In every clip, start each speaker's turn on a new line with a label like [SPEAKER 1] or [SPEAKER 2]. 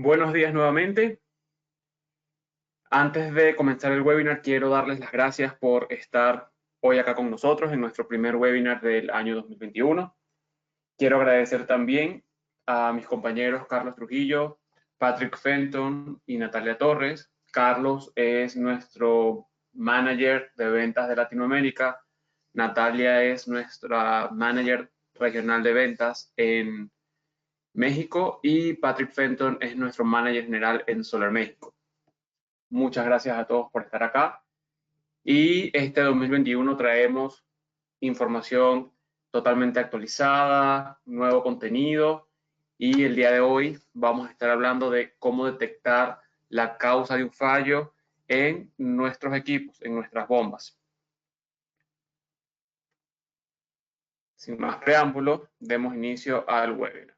[SPEAKER 1] Buenos días nuevamente. Antes de comenzar el webinar, quiero darles las gracias por estar hoy acá con nosotros en nuestro primer webinar del año 2021. Quiero agradecer también a mis compañeros Carlos Trujillo, Patrick Fenton y Natalia Torres. Carlos es nuestro manager de ventas de Latinoamérica. Natalia es nuestra manager regional de ventas en México y Patrick Fenton es nuestro manager general en Solar México. Muchas gracias a todos por estar acá. Y este 2021 traemos información totalmente actualizada, nuevo contenido y el día de hoy vamos a estar hablando de cómo detectar la causa de un fallo en nuestros equipos, en nuestras bombas. Sin más preámbulos, demos inicio al webinar.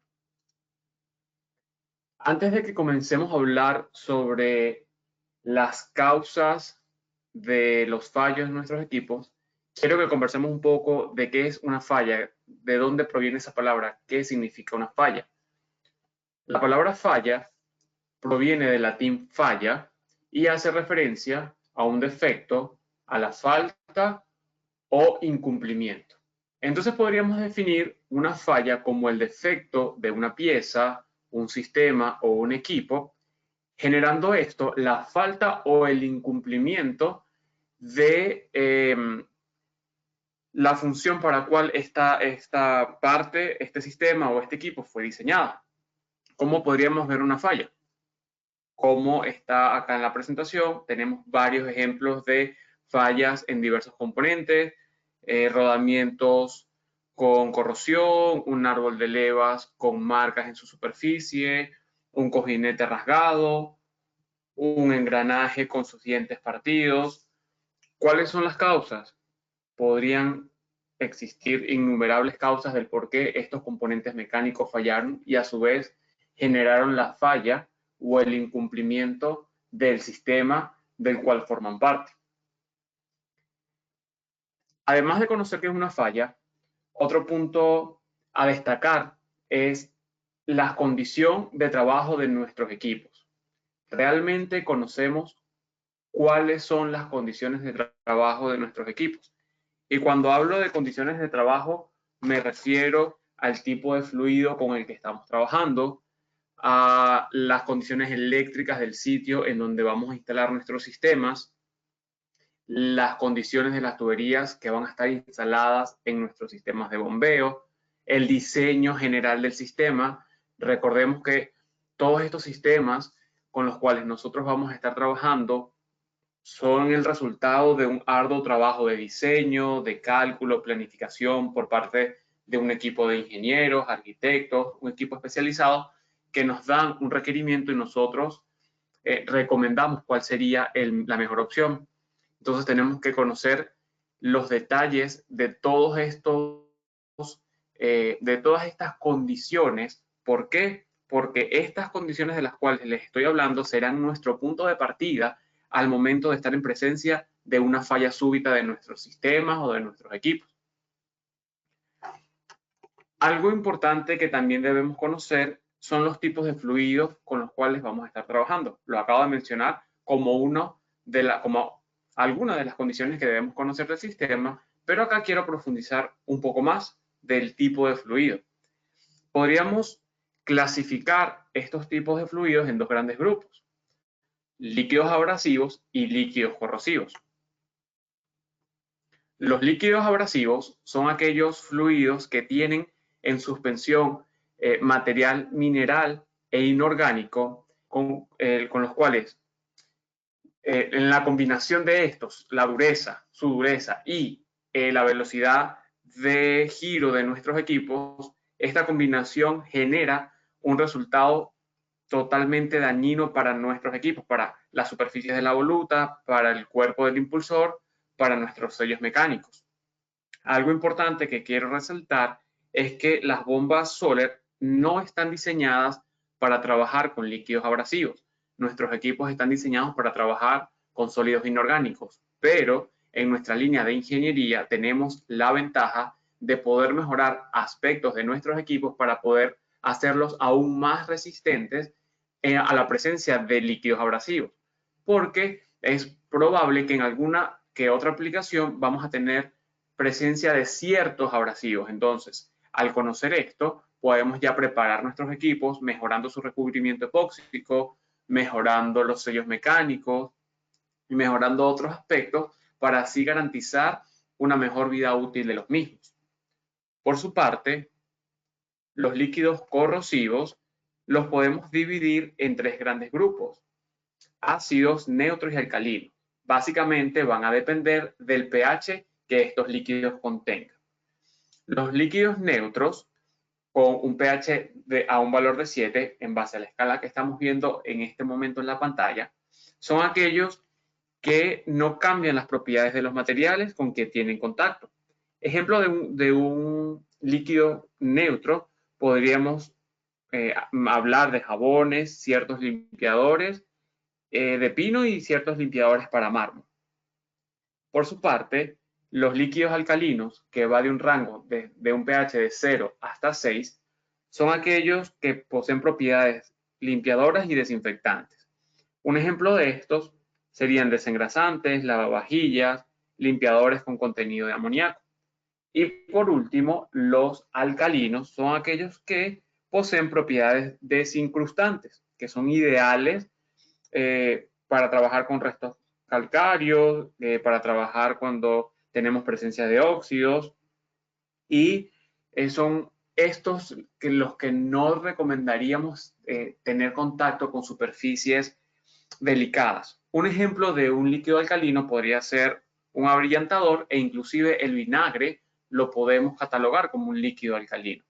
[SPEAKER 1] Antes de que comencemos a hablar sobre las causas de los fallos en nuestros equipos, quiero que conversemos un poco de qué es una falla, de dónde proviene esa palabra, qué significa una falla. La palabra falla proviene del latín falla y hace referencia a un defecto, a la falta o incumplimiento. Entonces podríamos definir una falla como el defecto de una pieza, un sistema o un equipo, generando esto la falta o el incumplimiento de la función para la cual esta parte, este sistema o este equipo fue diseñada. ¿Cómo podríamos ver una falla? Como está acá en la presentación, tenemos varios ejemplos de fallas en diversos componentes, rodamientos con corrosión, un árbol de levas con marcas en su superficie, un cojinete rasgado, un engranaje con sus dientes partidos. ¿Cuáles son las causas? Podrían existir innumerables causas del por qué estos componentes mecánicos fallaron y a su vez generaron la falla o el incumplimiento del sistema del cual forman parte. Además de conocer qué es una falla, otro punto a destacar es la condición de trabajo de nuestros equipos. ¿Realmente conocemos cuáles son las condiciones de trabajo de nuestros equipos? Y cuando hablo de condiciones de trabajo, me refiero al tipo de fluido con el que estamos trabajando, a las condiciones eléctricas del sitio en donde vamos a instalar nuestros sistemas, las condiciones de las tuberías que van a estar instaladas en nuestros sistemas de bombeo, el diseño general del sistema. Recordemos que todos estos sistemas con los cuales nosotros vamos a estar trabajando son el resultado de un arduo trabajo de diseño, de cálculo, planificación por parte de un equipo de ingenieros, arquitectos, un equipo especializado que nos dan un requerimiento y nosotros recomendamos cuál sería la mejor opción. Entonces tenemos que conocer los detalles de todos estos, de todas estas condiciones. ¿Por qué? Porque estas condiciones de las cuales les estoy hablando serán nuestro punto de partida al momento de estar en presencia de una falla súbita de nuestros sistemas o de nuestros equipos. Algo importante que también debemos conocer son los tipos de fluidos con los cuales vamos a estar trabajando. Lo acabo de mencionar como alguna de las condiciones que debemos conocer del sistema, pero acá quiero profundizar un poco más del tipo de fluido. Podríamos clasificar estos tipos de fluidos en dos grandes grupos: líquidos abrasivos y líquidos corrosivos. Los líquidos abrasivos son aquellos fluidos que tienen en suspensión material mineral e inorgánico con los cuales en la combinación de estos, la dureza, su dureza y la velocidad de giro de nuestros equipos, esta combinación genera un resultado totalmente dañino para nuestros equipos, para las superficies de la voluta, para el cuerpo del impulsor, para nuestros sellos mecánicos. Algo importante que quiero resaltar es que las bombas Solar no están diseñadas para trabajar con líquidos abrasivos. Nuestros equipos están diseñados para trabajar con sólidos inorgánicos, pero en nuestra línea de ingeniería tenemos la ventaja de poder mejorar aspectos de nuestros equipos para poder hacerlos aún más resistentes a la presencia de líquidos abrasivos, porque es probable que en alguna que otra aplicación vamos a tener presencia de ciertos abrasivos. Entonces, al conocer esto, podemos ya preparar nuestros equipos mejorando su recubrimiento epóxico, mejorando los sellos mecánicos y mejorando otros aspectos para así garantizar una mejor vida útil de los mismos. Por su parte, los líquidos corrosivos los podemos dividir en tres grandes grupos: ácidos, neutros y alcalinos. Básicamente van a depender del pH que estos líquidos contengan. Los líquidos neutros con un pH a un valor de 7, en base a la escala que estamos viendo en este momento en la pantalla, son aquellos que no cambian las propiedades de los materiales con que tienen contacto. Ejemplo de un líquido neutro, podríamos hablar de jabones, ciertos limpiadores de pino y ciertos limpiadores para mármol. Por su parte, los líquidos alcalinos, que va de un rango de un pH de 0 hasta 6, son aquellos que poseen propiedades limpiadoras y desinfectantes. Un ejemplo de estos serían desengrasantes, lavavajillas, limpiadores con contenido de amoníaco. Y por último, los alcalinos son aquellos que poseen propiedades desincrustantes, que son ideales para trabajar con restos calcáreos, para trabajar cuando tenemos presencia de óxidos, y son estos los que no recomendaríamos tener contacto con superficies delicadas. Un ejemplo de un líquido alcalino podría ser un abrillantador, e inclusive el vinagre lo podemos catalogar como un líquido alcalino.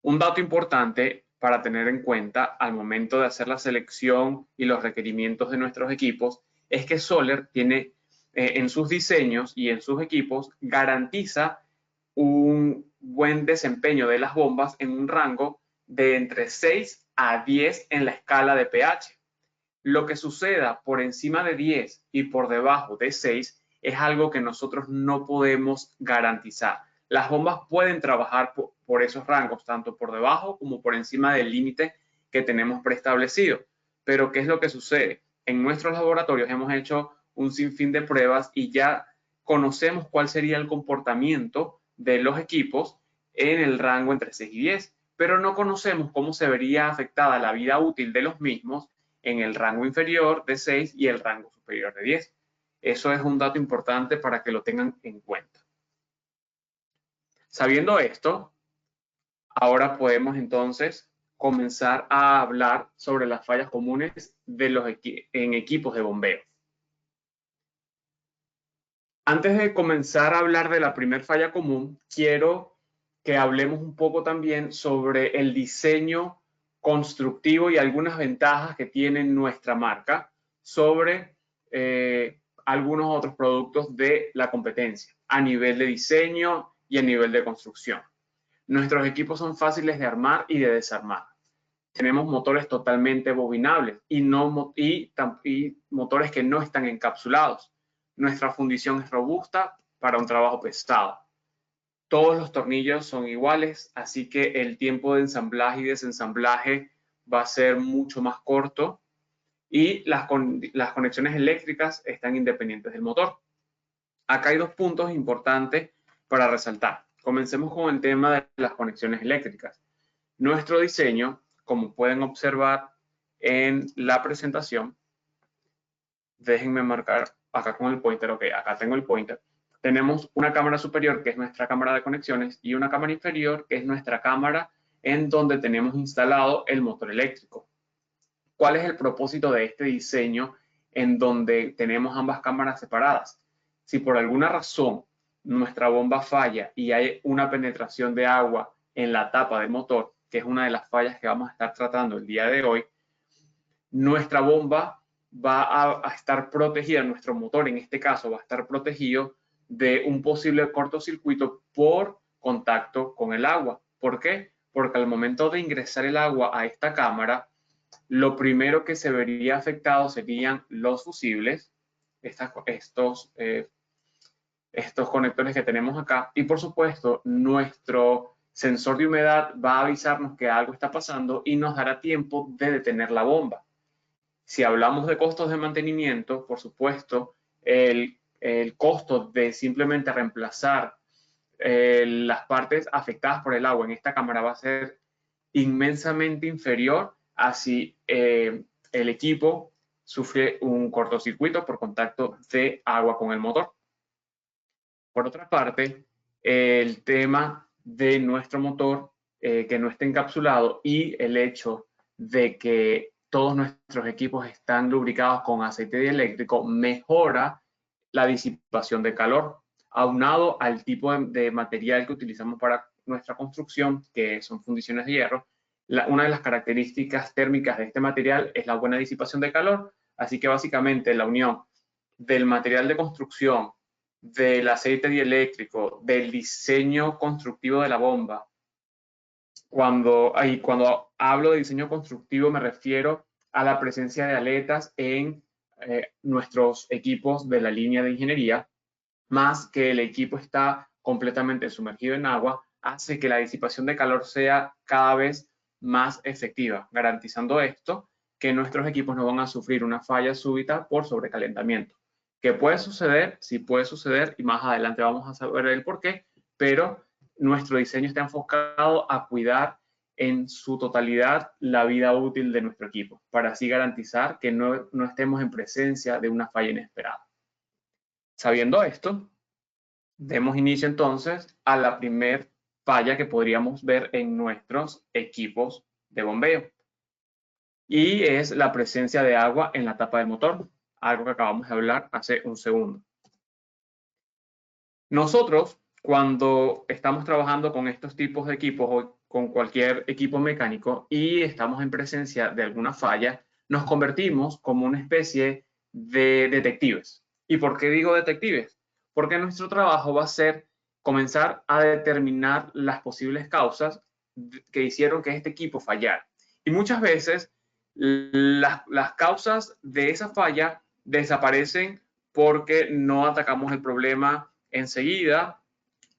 [SPEAKER 1] Un dato importante para tener en cuenta al momento de hacer la selección y los requerimientos de nuestros equipos es que Soler tiene en sus diseños y en sus equipos garantiza un buen desempeño de las bombas en un rango de entre 6 a 10 en la escala de pH. Lo que suceda por encima de 10 y por debajo de 6 es algo que nosotros no podemos garantizar. Las bombas pueden trabajar por esos rangos, tanto por debajo como por encima del límite que tenemos preestablecido. Pero ¿qué es lo que sucede? En nuestros laboratorios hemos hecho un sinfín de pruebas y ya conocemos cuál sería el comportamiento de los equipos en el rango entre 6 y 10, pero no conocemos cómo se vería afectada la vida útil de los mismos en el rango inferior de 6 y el rango superior de 10. Eso es un dato importante para que lo tengan en cuenta. Sabiendo esto, ahora podemos entonces comenzar a hablar sobre las fallas comunes en equipos de bombeo. Antes de comenzar a hablar de la primera falla común, quiero que hablemos un poco también sobre el diseño constructivo y algunas ventajas que tiene nuestra marca sobre algunos otros productos de la competencia a nivel de diseño y a nivel de construcción. Nuestros equipos son fáciles de armar y de desarmar. Tenemos motores totalmente bobinables y motores que no están encapsulados. Nuestra fundición es robusta para un trabajo pesado. Todos los tornillos son iguales, así que el tiempo de ensamblaje y desensamblaje va a ser mucho más corto, y las conexiones eléctricas están independientes del motor. Acá hay dos puntos importantes para resaltar. Comencemos con el tema de las conexiones eléctricas. Nuestro diseño, como pueden observar en la presentación, déjenme marcar acá con el pointer. Ok, acá tengo el pointer. Tenemos una cámara superior, que es nuestra cámara de conexiones, y una cámara inferior, que es nuestra cámara en donde tenemos instalado el motor eléctrico. ¿Cuál es el propósito de este diseño en donde tenemos ambas cámaras separadas? Si por alguna razón nuestra bomba falla y hay una penetración de agua en la tapa del motor, que es una de las fallas que vamos a estar tratando el día de hoy, nuestra bomba va a estar protegida, nuestro motor en este caso va a estar protegido de un posible cortocircuito por contacto con el agua. ¿Por qué? Porque al momento de ingresar el agua a esta cámara, lo primero que se vería afectado serían los fusibles, estos conectores que tenemos acá, y por supuesto nuestro sensor de humedad va a avisarnos que algo está pasando y nos dará tiempo de detener la bomba. Si hablamos de costos de mantenimiento, por supuesto, el costo de simplemente reemplazar las partes afectadas por el agua en esta cámara va a ser inmensamente inferior a si el equipo sufre un cortocircuito por contacto de agua con el motor. Por otra parte, el tema de nuestro motor que no esté encapsulado y el hecho de que todos nuestros equipos están lubricados con aceite dieléctrico mejora la disipación de calor, aunado al tipo de material que utilizamos para nuestra construcción, que son fundiciones de hierro. Una de las características térmicas de este material es la buena disipación de calor, así que básicamente la unión del material de construcción, del aceite dieléctrico, del diseño constructivo de la bomba. Cuando hablo de diseño constructivo me refiero a la presencia de aletas en nuestros equipos de la línea de ingeniería, más que el equipo está completamente sumergido en agua, hace que la disipación de calor sea cada vez más efectiva, garantizando esto que nuestros equipos no van a sufrir una falla súbita por sobrecalentamiento. ¿Qué puede suceder? Sí puede suceder y más adelante vamos a saber el por qué, pero nuestro diseño está enfocado a cuidar en su totalidad la vida útil de nuestro equipo, para así garantizar que no estemos en presencia de una falla inesperada. Sabiendo esto, demos inicio entonces a la primer falla que podríamos ver en nuestros equipos de bombeo. Y es la presencia de agua en la tapa del motor, algo que acabamos de hablar hace un segundo. Nosotros, cuando estamos trabajando con estos tipos de equipos o con cualquier equipo mecánico y estamos en presencia de alguna falla, nos convertimos como una especie de detectives. ¿Y por qué digo detectives? Porque nuestro trabajo va a ser comenzar a determinar las posibles causas que hicieron que este equipo fallara. Y muchas veces las causas de esa falla desaparecen porque no atacamos el problema enseguida,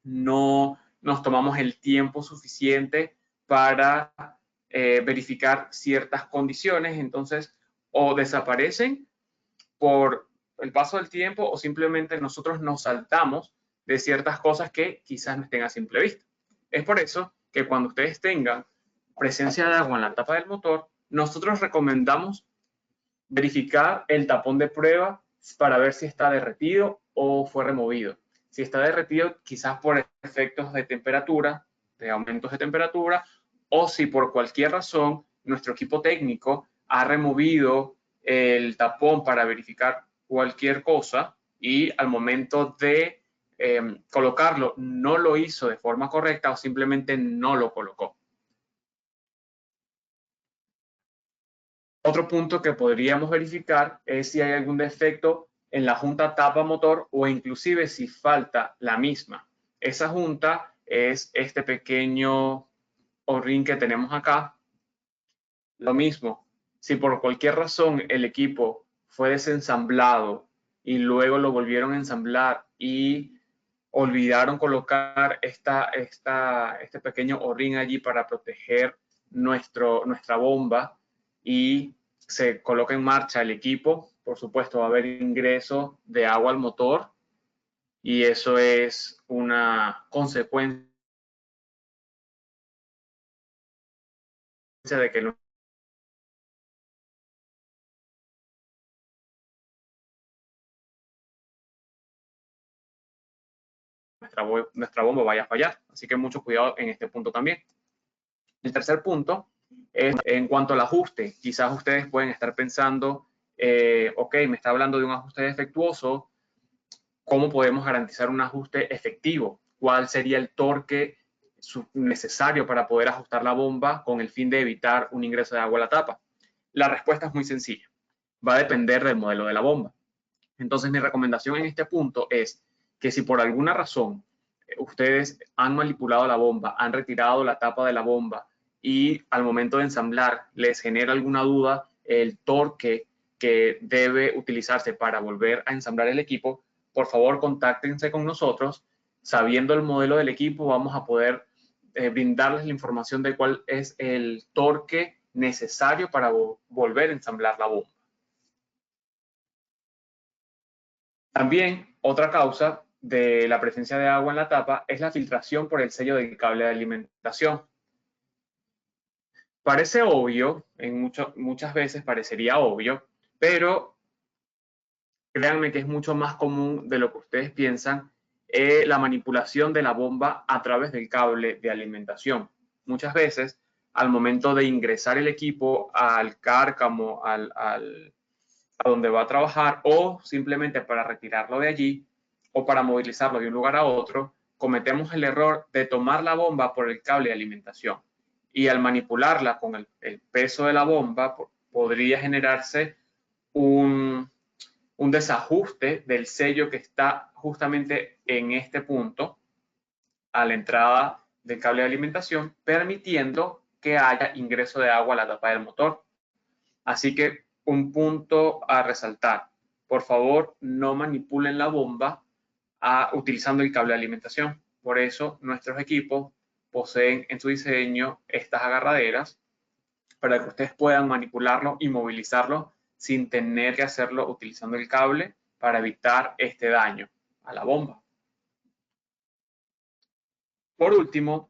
[SPEAKER 1] no nos tomamos el tiempo suficiente para verificar ciertas condiciones, entonces o desaparecen por el paso del tiempo o simplemente nosotros nos saltamos de ciertas cosas que quizás no estén a simple vista. Es por eso que cuando ustedes tengan presencia de agua en la tapa del motor, nosotros recomendamos verificar el tapón de prueba para ver si está derretido o fue removido. Si está derretido, quizás por efectos de temperatura, de aumentos de temperatura, o si por cualquier razón nuestro equipo técnico ha removido el tapón para verificar cualquier cosa y al momento de colocarlo no lo hizo de forma correcta o simplemente no lo colocó. Otro punto que podríamos verificar es si hay algún defecto en la junta tapa motor o inclusive si falta la misma. Esa junta es este pequeño O-ring que tenemos acá. Lo mismo, si por cualquier razón el equipo fue desensamblado y luego lo volvieron a ensamblar y olvidaron colocar este pequeño O-ring allí para proteger nuestra bomba y se coloca en marcha el equipo, por supuesto va a haber ingreso de agua al motor y eso es una consecuencia de que nuestra bomba vaya a fallar. Así que mucho cuidado en este punto también. El tercer punto es en cuanto al ajuste. Quizás ustedes pueden estar pensando, ok, me está hablando de un ajuste defectuoso, ¿cómo podemos garantizar un ajuste efectivo? ¿Cuál sería el torque necesario para poder ajustar la bomba con el fin de evitar un ingreso de agua a la tapa? La respuesta es muy sencilla. Va a depender del modelo de la bomba. Entonces, mi recomendación en este punto es que si por alguna razón ustedes han manipulado la bomba, han retirado la tapa de la bomba y al momento de ensamblar les genera alguna duda el torque que debe utilizarse para volver a ensamblar el equipo, por favor contáctense con nosotros. Sabiendo el modelo del equipo vamos a poder brindarles la información de cuál es el torque necesario para volver a ensamblar la bomba. También otra causa de la presencia de agua en la tapa es la filtración por el sello del cable de alimentación. Parece obvio, muchas veces parecería obvio, pero créanme que es mucho más común de lo que ustedes piensan la manipulación de la bomba a través del cable de alimentación. Muchas veces, al momento de ingresar el equipo al cárcamo, a donde va a trabajar, o simplemente para retirarlo de allí, o para movilizarlo de un lugar a otro, cometemos el error de tomar la bomba por el cable de alimentación. Y al manipularla con el peso de la bomba, podría generarse un desajuste del sello que está justamente en este punto a la entrada del cable de alimentación, permitiendo que haya ingreso de agua a la tapa del motor. Así que un punto a resaltar: por favor, no manipulen la bomba utilizando el cable de alimentación. Por eso nuestros equipos poseen en su diseño estas agarraderas para que ustedes puedan manipularlo y movilizarlo sin tener que hacerlo utilizando el cable para evitar este daño a la bomba. Por último,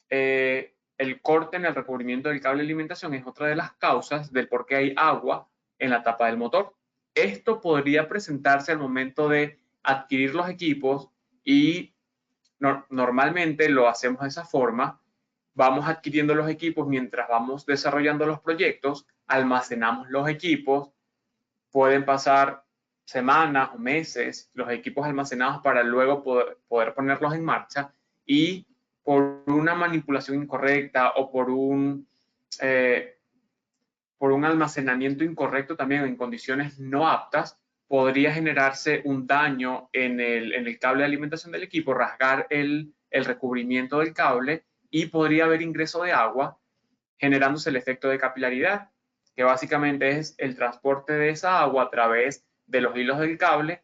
[SPEAKER 1] el corte en el recubrimiento del cable de alimentación es otra de las causas del por qué hay agua en la tapa del motor. Esto podría presentarse al momento de adquirir los equipos y normalmente lo hacemos de esa forma. Vamos adquiriendo los equipos mientras vamos desarrollando los proyectos, almacenamos los equipos, pueden pasar semanas o meses los equipos almacenados para luego poder ponerlos en marcha, y por una manipulación incorrecta o por un almacenamiento incorrecto también en condiciones no aptas, podría generarse un daño en el cable de alimentación del equipo, rasgar el recubrimiento del cable, y podría haber ingreso de agua, generándose el efecto de capilaridad, que básicamente es el transporte de esa agua a través de los hilos del cable,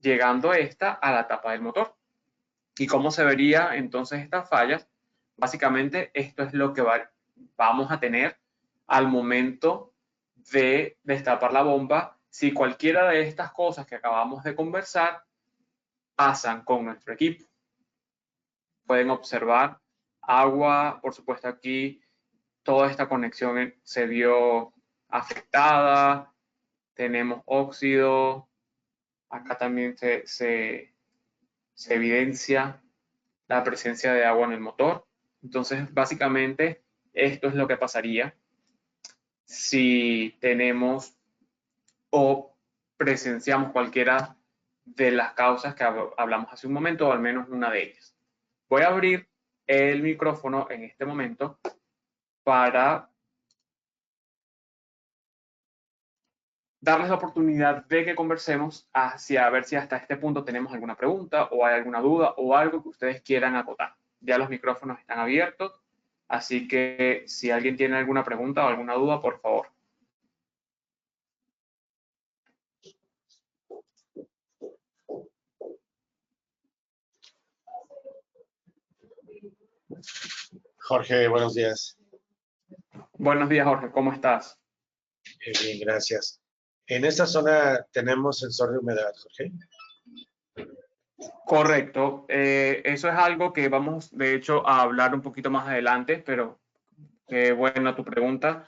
[SPEAKER 1] llegando esta a la tapa del motor. ¿Y cómo se vería entonces estas fallas? Básicamente esto es lo que vamos a tener al momento de destapar la bomba si cualquiera de estas cosas que acabamos de conversar pasan con nuestro equipo. Pueden observar agua, por supuesto aquí toda esta conexión se vio afectada, tenemos óxido, acá también se evidencia la presencia de agua en el motor. Entonces, básicamente, esto es lo que pasaría si tenemos o presenciamos cualquiera de las causas que hablamos hace un momento, o al menos una de ellas. Voy a abrir el micrófono en este momento para darles la oportunidad de que conversemos hacia ver si hasta este punto tenemos alguna pregunta o hay alguna duda o algo que ustedes quieran acotar. Ya los micrófonos están abiertos, así que si alguien tiene alguna pregunta o alguna duda, por favor.
[SPEAKER 2] Jorge, buenos días.
[SPEAKER 1] Buenos días, Jorge, ¿cómo estás?
[SPEAKER 2] Bien, gracias. En esta zona tenemos sensor de humedad, Jorge.
[SPEAKER 1] Correcto. Eso es algo que vamos, de hecho, a hablar un poquito más adelante, pero buena tu pregunta.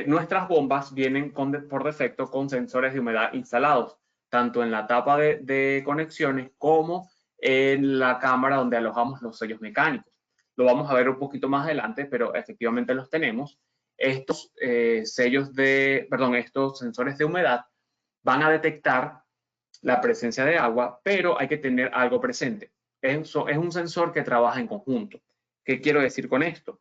[SPEAKER 1] Nuestras bombas vienen por defecto con sensores de humedad instalados, tanto en la tapa de conexiones como en la cámara donde alojamos los sellos mecánicos. Lo vamos a ver un poquito más adelante, pero efectivamente los tenemos. Estos estos sensores de humedad van a detectar la presencia de agua, pero hay que tener algo presente. Es un sensor que trabaja en conjunto. ¿Qué quiero decir con esto?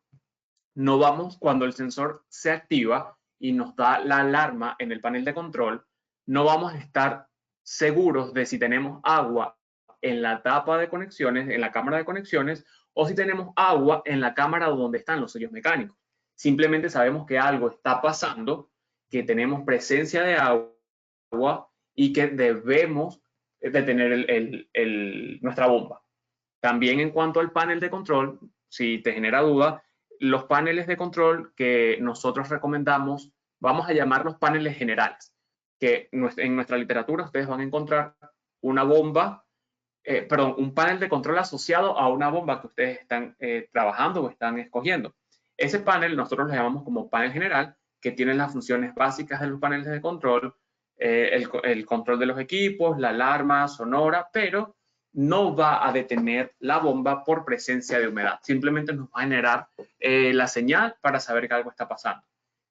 [SPEAKER 1] No vamos, cuando el sensor se activa y nos da la alarma en el panel de control, no vamos a estar seguros de si tenemos agua en la tapa de conexiones, en la cámara de conexiones, o si tenemos agua en la cámara donde están los sellos mecánicos. Simplemente sabemos que algo está pasando, que tenemos presencia de agua y que debemos detener nuestra bomba. También en cuanto al panel de control, si te genera duda, los paneles de control que nosotros recomendamos, vamos a llamarlos paneles generales, que en nuestra literatura ustedes van a encontrar una bomba, perdón, un panel de control asociado a una bomba que ustedes están trabajando o están escogiendo. Ese panel nosotros lo llamamos como panel general, que tiene las funciones básicas de los paneles de control, el control de los equipos, la alarma sonora, pero no va a detener la bomba por presencia de humedad. Simplemente nos va a generar la señal para saber que algo está pasando.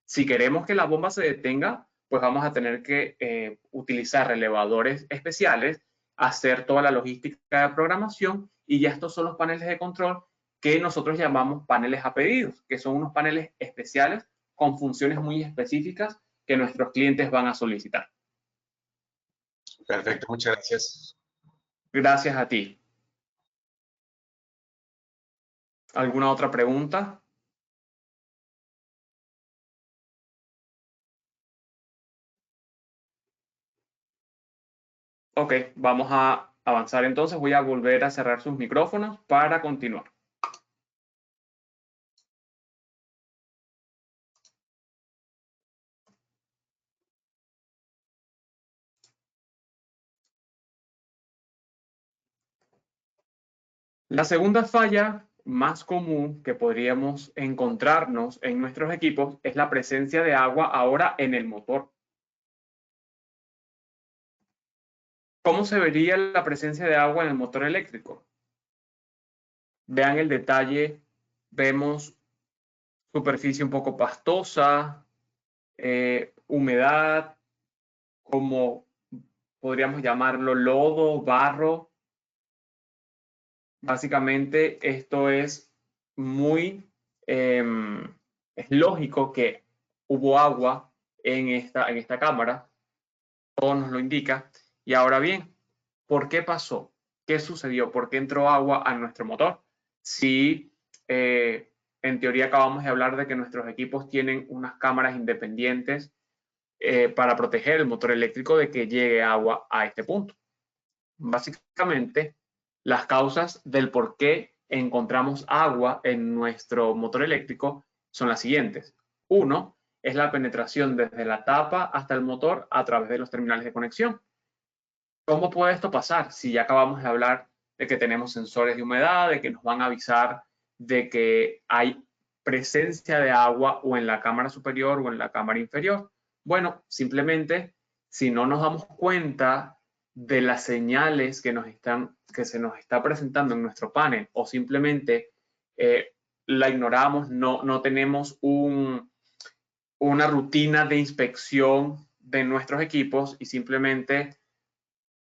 [SPEAKER 1] Si queremos que la bomba se detenga, pues vamos a tener que utilizar relevadores especiales, hacer toda la logística de programación, y ya estos son los paneles de control que nosotros llamamos paneles a pedidos, que son unos paneles especiales con funciones muy específicas que nuestros clientes van a solicitar.
[SPEAKER 2] Perfecto, muchas gracias.
[SPEAKER 1] Gracias a ti. ¿Alguna otra pregunta? Ok, vamos a avanzar entonces. Voy a volver a cerrar sus micrófonos para continuar. La segunda falla más común que podríamos encontrarnos en nuestros equipos es la presencia de agua ahora en el motor. ¿Cómo se vería la presencia de agua en el motor eléctrico? Vean el detalle, vemos superficie un poco pastosa, humedad, como podríamos llamarlo lodo, barro. Básicamente esto es es lógico que hubo agua en esta cámara, todo nos lo indica. Y ahora bien, ¿por qué pasó? ¿Qué sucedió? ¿Por qué entró agua a nuestro motor? Si en teoría acabamos de hablar de que nuestros equipos tienen unas cámaras independientes para proteger el motor eléctrico de que llegue agua a este punto. Básicamente, las causas del por qué encontramos agua en nuestro motor eléctrico son las siguientes. Uno, es la penetración desde la tapa hasta el motor a través de los terminales de conexión. ¿Cómo puede esto pasar? Si ya acabamos de hablar de que tenemos sensores de humedad, de que nos van a avisar de que hay presencia de agua o en la cámara superior o en la cámara inferior. Bueno, simplemente si no nos damos cuenta de las señales que se nos está presentando en nuestro panel, o simplemente la ignoramos, no tenemos una rutina de inspección de nuestros equipos y simplemente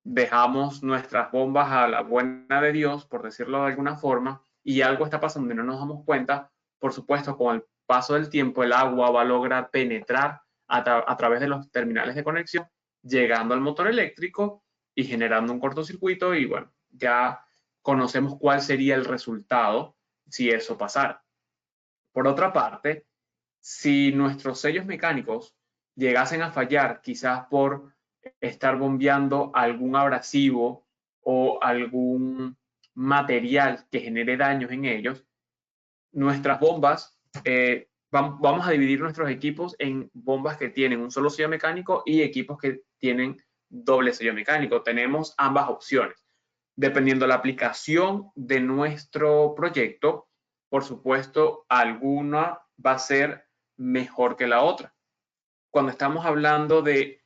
[SPEAKER 1] dejamos nuestras bombas a la buena de Dios, por decirlo de alguna forma, y algo está pasando y no nos damos cuenta, por supuesto, con el paso del tiempo el agua va a lograr penetrar a través de los terminales de conexión, llegando al motor eléctrico y generando un cortocircuito, y bueno, ya conocemos cuál sería el resultado si eso pasara. Por otra parte, si nuestros sellos mecánicos llegasen a fallar, quizás por estar bombeando algún abrasivo o algún material que genere daños en ellos, nuestras bombas, vamos a dividir nuestros equipos en bombas que tienen un solo sello mecánico y equipos que tienen doble sello mecánico. Tenemos ambas opciones. Dependiendo de la aplicación de nuestro proyecto, por supuesto, alguna va a ser mejor que la otra. Cuando estamos hablando de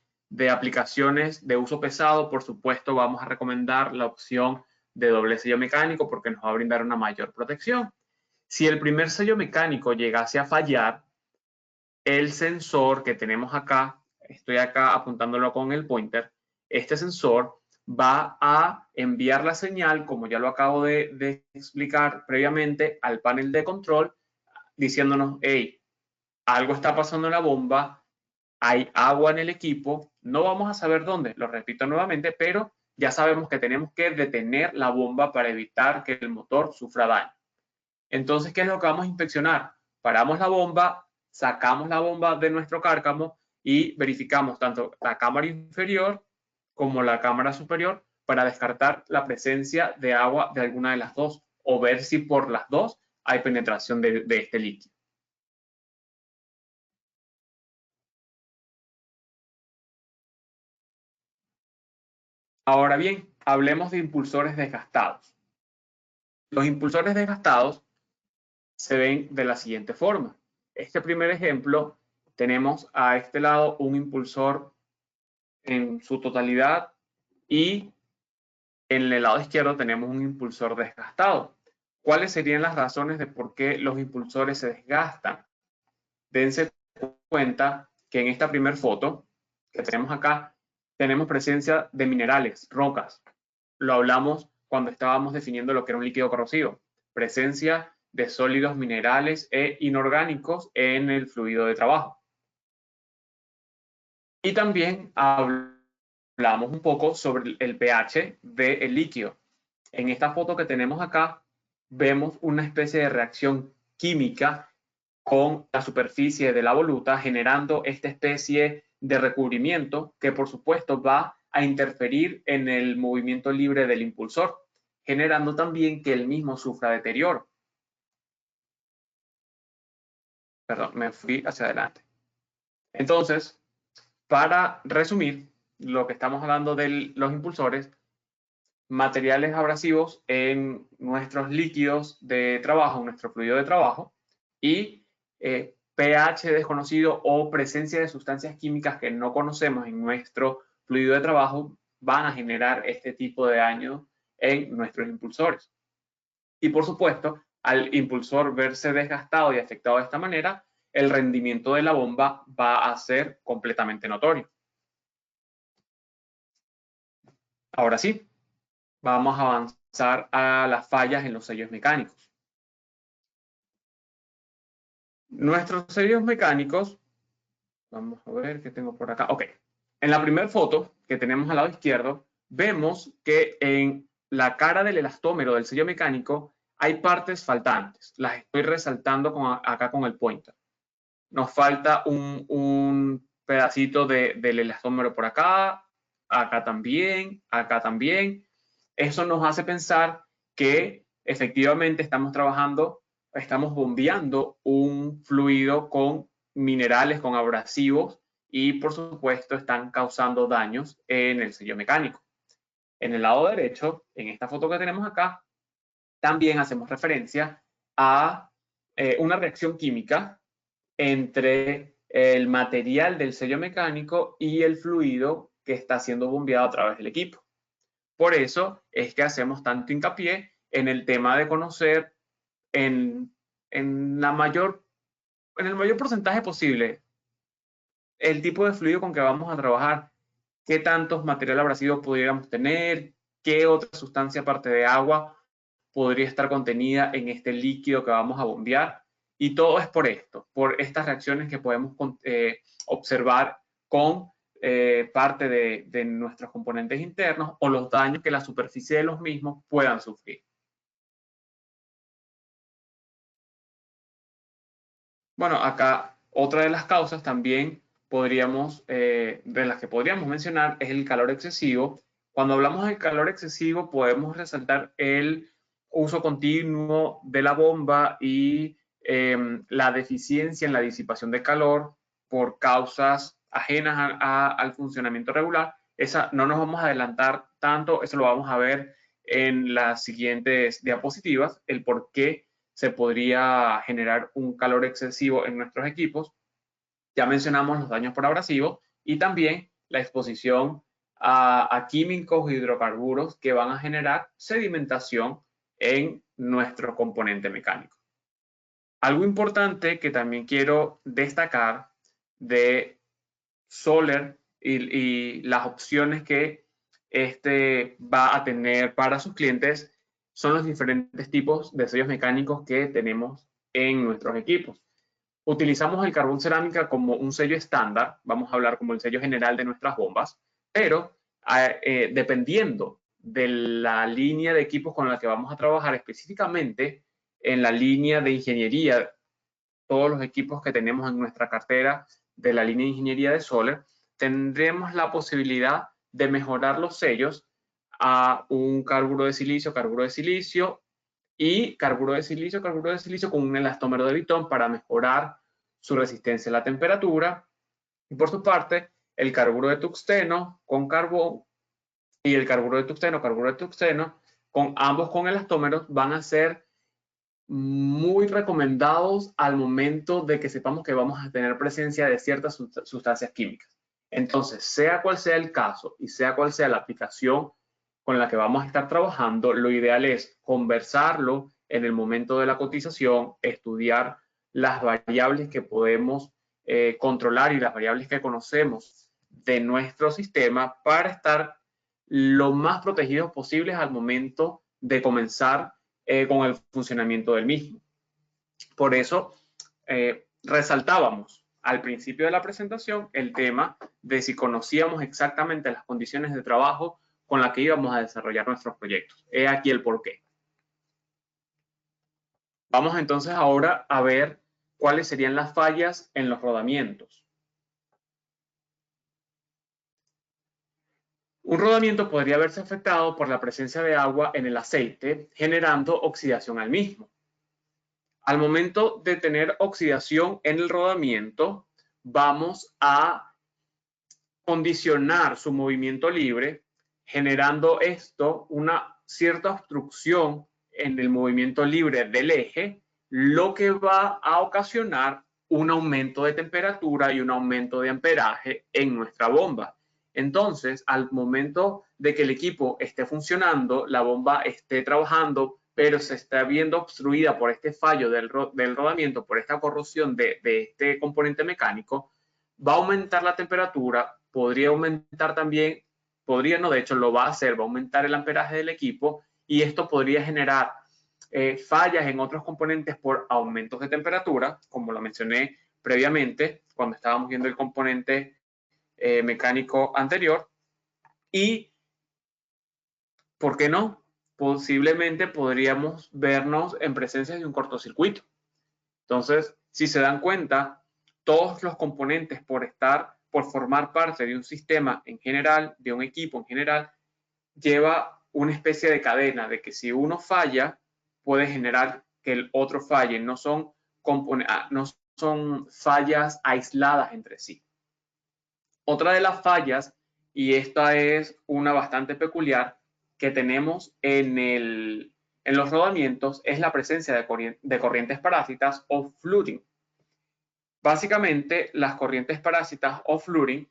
[SPEAKER 1] aplicaciones de uso pesado, por supuesto, vamos a recomendar la opción de doble sello mecánico porque nos va a brindar una mayor protección. Si el primer sello mecánico llegase a fallar, el sensor que tenemos acá, estoy acá apuntándolo con el pointer, este sensor va a enviar la señal, como ya lo acabo de explicar previamente, al panel de control, diciéndonos, hey, algo está pasando en la bomba, hay agua en el equipo, no vamos a saber dónde, lo repito nuevamente, pero ya sabemos que tenemos que detener la bomba para evitar que el motor sufra daño. Entonces, ¿qué es lo que vamos a inspeccionar? Paramos la bomba, sacamos la bomba de nuestro cárcamo y verificamos tanto la cámara inferior como la cámara superior para descartar la presencia de agua de alguna de las dos o ver si por las dos hay penetración de este líquido. Ahora bien, hablemos de impulsores desgastados. Los impulsores desgastados se ven de la siguiente forma. Este primer ejemplo, tenemos a este lado un impulsor en su totalidad y en el lado izquierdo tenemos un impulsor desgastado. ¿Cuáles serían las razones de por qué los impulsores se desgastan? Dense cuenta que en esta primera foto que tenemos acá, tenemos presencia de minerales, rocas. Lo hablamos cuando estábamos definiendo lo que era un líquido corrosivo. Presencia de sólidos minerales e inorgánicos en el fluido de trabajo. Y también hablamos un poco sobre el pH del líquido. En esta foto que tenemos acá, vemos una especie de reacción química con la superficie de la voluta, generando esta especie de recubrimiento que, por supuesto, va a interferir en el movimiento libre del impulsor, generando también que el mismo sufra deterioro. Perdón, me fui hacia adelante. Entonces, para resumir lo que estamos hablando de los impulsores, materiales abrasivos en nuestros líquidos de trabajo, nuestro fluido de trabajo, y pH desconocido o presencia de sustancias químicas que no conocemos en nuestro fluido de trabajo van a generar este tipo de daño en nuestros impulsores. Y por supuesto, al impulsor verse desgastado y afectado de esta manera, el rendimiento de la bomba va a ser completamente notorio. Ahora sí, vamos a avanzar a las fallas en los sellos mecánicos. Nuestros sellos mecánicos, vamos a ver qué tengo por acá. Ok, en la primera foto que tenemos al lado izquierdo, vemos que en la cara del elastómero del sello mecánico hay partes faltantes. Las estoy resaltando acá con el pointer. Nos falta un pedacito del elastómero por acá, acá también. Eso nos hace pensar que efectivamente estamos bombeando un fluido con minerales, con abrasivos y por supuesto están causando daños en el sello mecánico. En el lado derecho, en esta foto que tenemos acá, también hacemos referencia a una reacción química entre el material del sello mecánico y el fluido que está siendo bombeado a través del equipo. Por eso es que hacemos tanto hincapié en el tema de conocer en el mayor porcentaje posible el tipo de fluido con que vamos a trabajar, qué tantos material abrasivo pudiéramos tener, qué otra sustancia aparte de agua podría estar contenida en este líquido que vamos a bombear. Y todo es por esto, por estas reacciones que podemos observar con parte de nuestros componentes internos o los daños que la superficie de los mismos puedan sufrir. Bueno, acá otra de las causas también de las que podríamos mencionar es el calor excesivo. Cuando hablamos del calor excesivo podemos resaltar el uso continuo de la bomba y la deficiencia en la disipación de calor por causas ajenas al funcionamiento regular. Esa no nos vamos a adelantar tanto, eso lo vamos a ver en las siguientes diapositivas, el por qué se podría generar un calor excesivo en nuestros equipos. Ya mencionamos los daños por abrasivo y también la exposición a químicos e hidrocarburos que van a generar sedimentación en nuestro componente mecánico. Algo importante que también quiero destacar de Soler y las opciones que va a tener para sus clientes son los diferentes tipos de sellos mecánicos que tenemos en nuestros equipos. Utilizamos el carbón cerámica como un sello estándar, vamos a hablar como el sello general de nuestras bombas, pero dependiendo de la línea de equipos con la que vamos a trabajar, específicamente en la línea de ingeniería, todos los equipos que tenemos en nuestra cartera de la línea de ingeniería de Soler, tendremos la posibilidad de mejorar los sellos a un carburo de silicio, y carburo de silicio con un elastómero de Vitton para mejorar su resistencia a la temperatura. Y por su parte, el carburo de tungsteno con carbón y el carburo de tungsteno, con ambos con elastómeros, van a ser muy recomendados al momento de que sepamos que vamos a tener presencia de ciertas sustancias químicas. Entonces, sea cual sea el caso y sea cual sea la aplicación con la que vamos a estar trabajando, lo ideal es conversarlo en el momento de la cotización, estudiar las variables que podemos controlar y las variables que conocemos de nuestro sistema para estar lo más protegidos posibles al momento de comenzar con el funcionamiento del mismo. Por eso resaltábamos al principio de la presentación el tema de si conocíamos exactamente las condiciones de trabajo con las que íbamos a desarrollar nuestros proyectos. He aquí el porqué. Vamos entonces ahora a ver cuáles serían las fallas en los rodamientos. Un rodamiento podría verse afectado por la presencia de agua en el aceite, generando oxidación al mismo. Al momento de tener oxidación en el rodamiento, vamos a condicionar su movimiento libre, generando esto una cierta obstrucción en el movimiento libre del eje, lo que va a ocasionar un aumento de temperatura y un aumento de amperaje en nuestra bomba. Entonces, al momento de que el equipo esté funcionando, la bomba esté trabajando, pero se está viendo obstruida por este fallo del rodamiento, por esta corrosión de este componente mecánico, va a aumentar la temperatura, podría aumentar también, podría no, de hecho lo va a hacer, va a aumentar el amperaje del equipo y esto podría generar fallas en otros componentes por aumentos de temperatura, como lo mencioné previamente cuando estábamos viendo el componente mecánico anterior. Y, ¿por qué no? Posiblemente podríamos vernos en presencia de un cortocircuito. Entonces, si se dan cuenta, todos los componentes por formar parte de un sistema en general, de un equipo en general, lleva una especie de cadena de que si uno falla, puede generar que el otro falle. No son fallas aisladas entre sí. Otra de las fallas, y esta es una bastante peculiar, que tenemos en los rodamientos, es la presencia de corrientes parásitas o flooding. Básicamente, las corrientes parásitas o flooding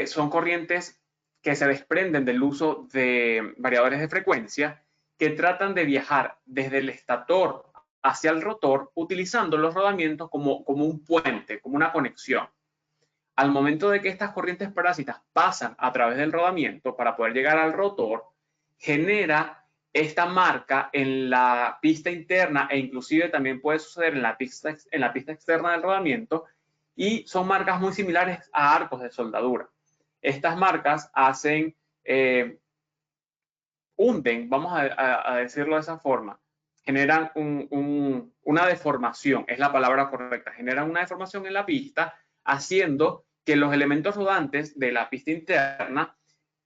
[SPEAKER 1] son corrientes que se desprenden del uso de variadores de frecuencia que tratan de viajar desde el estator hacia el rotor utilizando los rodamientos como un puente, como una conexión. Al momento de que estas corrientes parásitas pasan a través del rodamiento para poder llegar al rotor, genera esta marca en la pista interna e inclusive también puede suceder en la pista externa del rodamiento y son marcas muy similares a arcos de soldadura. Estas marcas hacen, hunden, vamos a decirlo de esa forma, generan una deformación, es la palabra correcta, generan una deformación en la pista haciendo que los elementos rodantes de la pista interna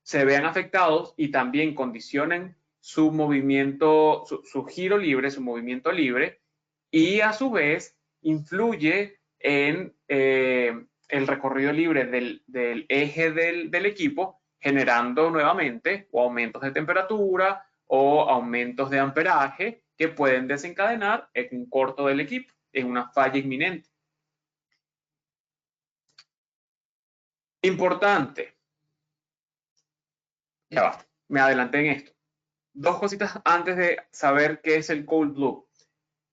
[SPEAKER 1] se vean afectados y también condicionen su movimiento, su giro libre, su movimiento libre, y a su vez influye en el recorrido libre del eje del equipo, generando nuevamente o aumentos de temperatura o aumentos de amperaje que pueden desencadenar en un corto del equipo, en una falla inminente. Importante. Ya va, me adelanté en esto. Dos cositas antes de saber qué es el cold blue.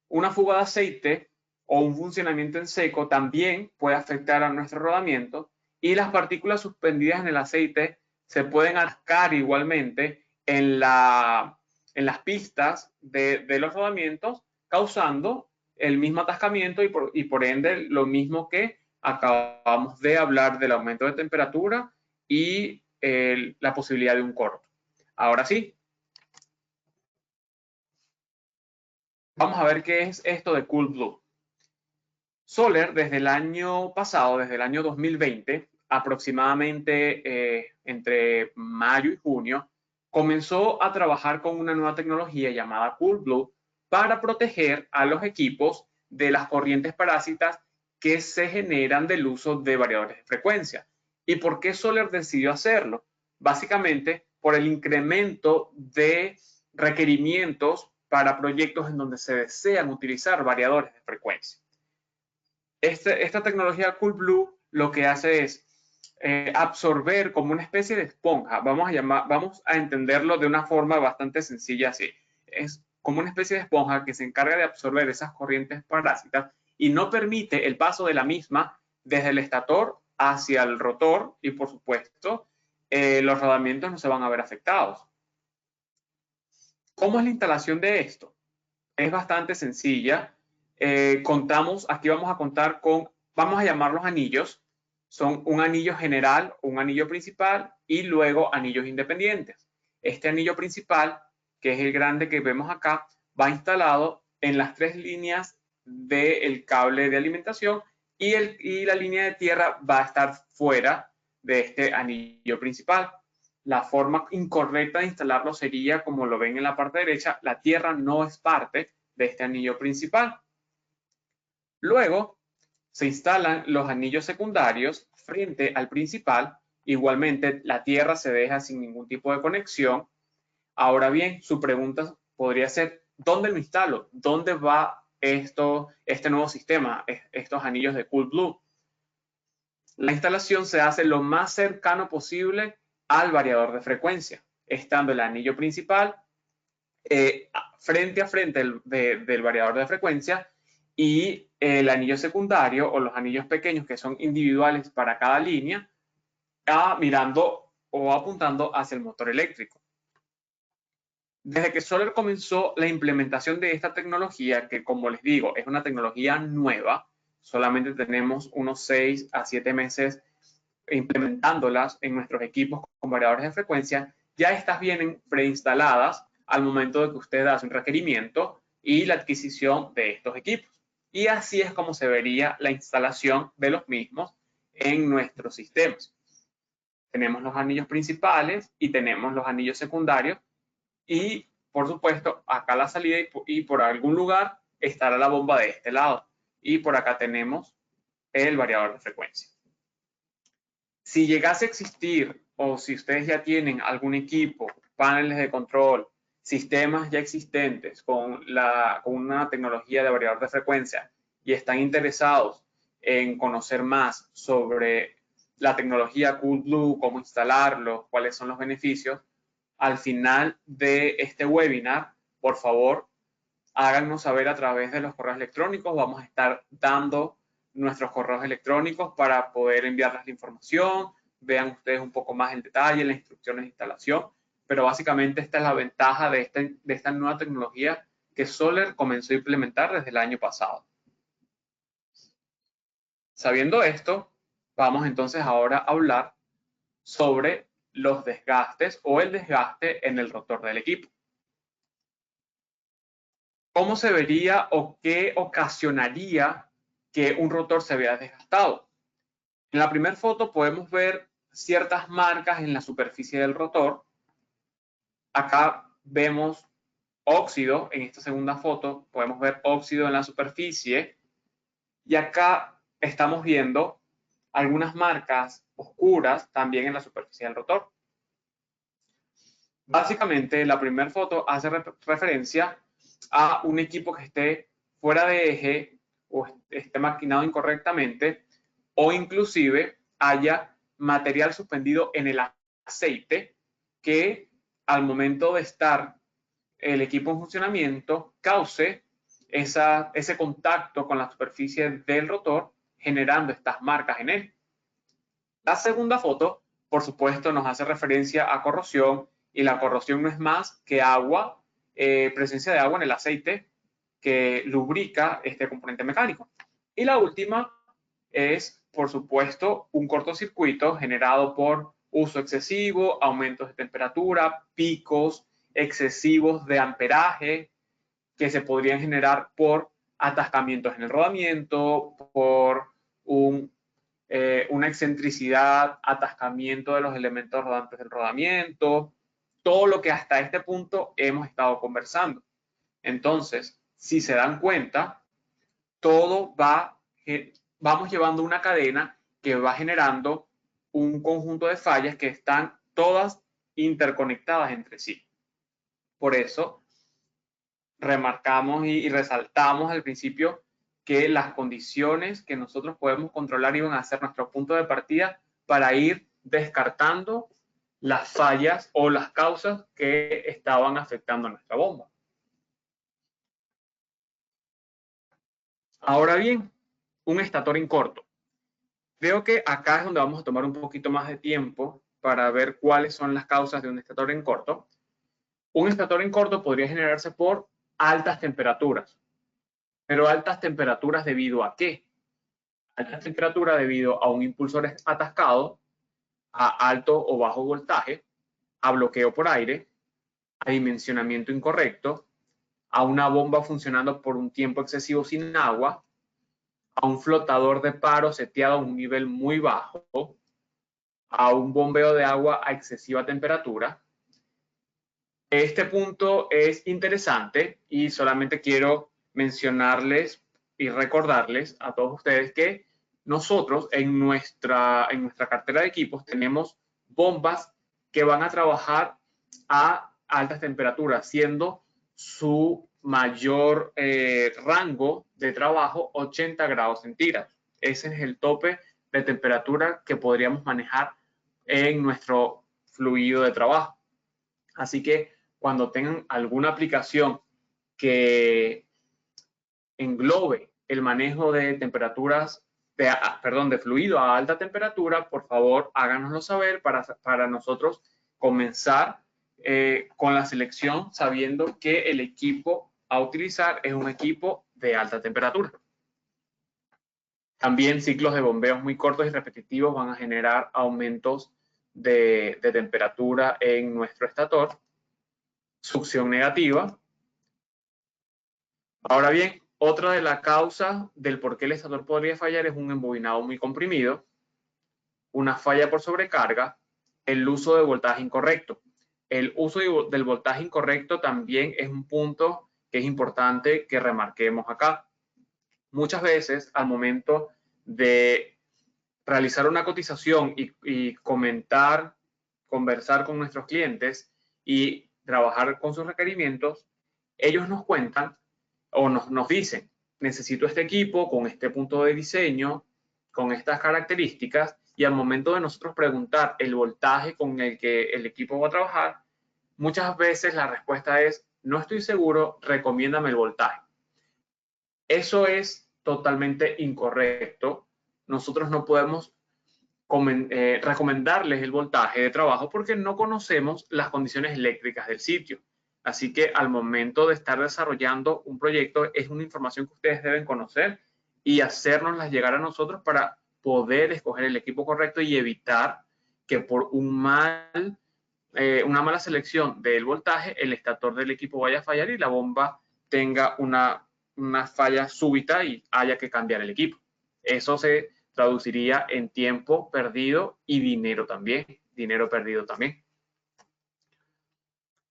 [SPEAKER 1] Una fuga de aceite o un funcionamiento en seco también puede afectar a nuestro rodamiento y las partículas suspendidas en el aceite se pueden atascar igualmente en las pistas de los rodamientos, causando el mismo atascamiento y por ende lo mismo que acabamos de hablar del aumento de temperatura y la posibilidad de un corto. Ahora sí, vamos a ver qué es esto de Cool Blue. Soler, desde el año pasado, desde el año 2020, aproximadamente entre mayo y junio, comenzó a trabajar con una nueva tecnología llamada CoolBlue para proteger a los equipos de las corrientes parásitas que se generan del uso de variadores de frecuencia. ¿Y por qué Soler decidió hacerlo? Básicamente por el incremento de requerimientos para proyectos en donde se desean utilizar variadores de frecuencia. Esta tecnología CoolBlue lo que hace es absorber como una especie de esponja. Vamos a entenderlo de una forma bastante sencilla así. Es como una especie de esponja que se encarga de absorber esas corrientes parásitas y no permite el paso de la misma desde el estator hacia el rotor y, por supuesto, los rodamientos no se van a ver afectados. ¿Cómo es la instalación de esto? Es bastante sencilla. Aquí vamos a contar con, vamos a llamarlos anillos. Son un anillo general, un anillo principal y luego anillos independientes. Este anillo principal, que es el grande que vemos acá, va instalado en las 3 líneas del cable de alimentación y la línea de tierra va a estar fuera de este anillo principal. La forma incorrecta de instalarlo sería, como lo ven en la parte derecha, la tierra no es parte de este anillo principal. Luego se instalan los anillos secundarios frente al principal. Igualmente, la tierra se deja sin ningún tipo de conexión. Ahora bien, su pregunta podría ser, ¿dónde lo instalo? ¿Dónde va este nuevo sistema, estos anillos de CoolBlue? La instalación se hace lo más cercano posible al variador de frecuencia, estando el anillo principal frente a frente del variador de frecuencia y el anillo secundario o los anillos pequeños que son individuales para cada línea, mirando o apuntando hacia el motor eléctrico. Desde que Soler comenzó la implementación de esta tecnología, que como les digo, es una tecnología nueva, solamente tenemos unos 6 a 7 meses implementándolas en nuestros equipos con variadores de frecuencia, ya estas vienen preinstaladas al momento de que usted hace un requerimiento y la adquisición de estos equipos. Y así es como se vería la instalación de los mismos en nuestros sistemas. Tenemos los anillos principales y tenemos los anillos secundarios y, por supuesto, acá la salida y por algún lugar estará la bomba de este lado. Y por acá tenemos el variador de frecuencia. Si llegase a existir o si ustedes ya tienen algún equipo, paneles de control, sistemas ya existentes con una tecnología de variador de frecuencia y están interesados en conocer más sobre la tecnología CoolBlue, cómo instalarlo, cuáles son los beneficios, al final de este webinar, por favor, háganos saber a través de los correos electrónicos. Vamos a estar dando nuestros correos electrónicos para poder enviarles la información, vean ustedes un poco más el detalle, las instrucciones de instalación, pero básicamente esta es la ventaja de esta nueva tecnología que Soler comenzó a implementar desde el año pasado. Sabiendo esto, vamos entonces ahora a hablar sobre los desgastes o el desgaste en el rotor del equipo. ¿Cómo se vería o qué ocasionaría que un rotor se vea desgastado? En la primera foto podemos ver ciertas marcas en la superficie del rotor. Acá vemos óxido, en esta segunda foto podemos ver óxido en la superficie y acá estamos viendo algunas marcas oscuras también en la superficie del rotor. Básicamente la primera foto hace referencia a un equipo que esté fuera de eje o esté maquinado incorrectamente o inclusive haya material suspendido en el aceite que al momento de estar el equipo en funcionamiento cause ese contacto con la superficie del rotor generando estas marcas en él. La segunda foto, por supuesto, nos hace referencia a corrosión y la corrosión no es más que agua, presencia de agua en el aceite que lubrica este componente mecánico. Y la última es, por supuesto, un cortocircuito generado por uso excesivo, aumentos de temperatura, picos excesivos de amperaje que se podrían generar por atascamientos en el rodamiento, por una excentricidad, atascamiento de los elementos rodantes del rodamiento todo lo que hasta este punto hemos estado conversando. Entonces, si se dan cuenta, vamos llevando una cadena que va generando un conjunto de fallas que están todas interconectadas entre sí. Por eso, remarcamos y resaltamos al principio que las condiciones que nosotros podemos controlar iban a ser nuestro punto de partida para ir descartando las fallas o las causas que estaban afectando a nuestra bomba. Ahora bien, un estator en corto. Creo que acá es donde vamos a tomar un poquito más de tiempo para ver cuáles son las causas de un estator en corto. Un estator en corto podría generarse por altas temperaturas. Pero altas temperaturas ¿debido a qué? Altas temperaturas debido a un impulsor atascado, a alto o bajo voltaje, a bloqueo por aire, a dimensionamiento incorrecto, a una bomba funcionando por un tiempo excesivo sin agua, a un flotador de paro seteado a un nivel muy bajo, a un bombeo de agua a excesiva temperatura. Este punto es interesante y solamente quiero mencionarles y recordarles a todos ustedes que nosotros en nuestra cartera de equipos tenemos bombas que van a trabajar a altas temperaturas, siendo su mayor rango de trabajo 80 grados centígrados. Ese es el tope de temperatura que podríamos manejar en nuestro fluido de trabajo. Así que cuando tengan alguna aplicación que englobe el manejo de temperaturas, de fluido a alta temperatura, por favor háganoslo saber para nosotros comenzar con la selección sabiendo que el equipo a utilizar es un equipo de alta temperatura. También ciclos de bombeos muy cortos y repetitivos van a generar aumentos de temperatura en nuestro estator. Succión negativa. Ahora bien, otra de las causas del por qué el estator podría fallar es un embobinado muy comprimido, una falla por sobrecarga, el uso de voltaje incorrecto. El uso del voltaje incorrecto también es un punto que es importante que remarquemos acá. Muchas veces al momento de realizar una cotización y conversar con nuestros clientes y trabajar con sus requerimientos, ellos nos cuentan o nos dicen, necesito este equipo con este punto de diseño, con estas características, y al momento de nosotros preguntar el voltaje con el que el equipo va a trabajar, muchas veces la respuesta es, no estoy seguro, recomiéndame el voltaje. Eso es totalmente incorrecto. Nosotros no podemos recomendarles el voltaje de trabajo porque no conocemos las condiciones eléctricas del sitio. Así que al momento de estar desarrollando un proyecto es una información que ustedes deben conocer y hacérnoslas llegar a nosotros para poder escoger el equipo correcto y evitar que por una mala selección del voltaje el estator del equipo vaya a fallar y la bomba tenga una falla súbita y haya que cambiar el equipo. Eso se traduciría en tiempo perdido y dinero también, dinero perdido también.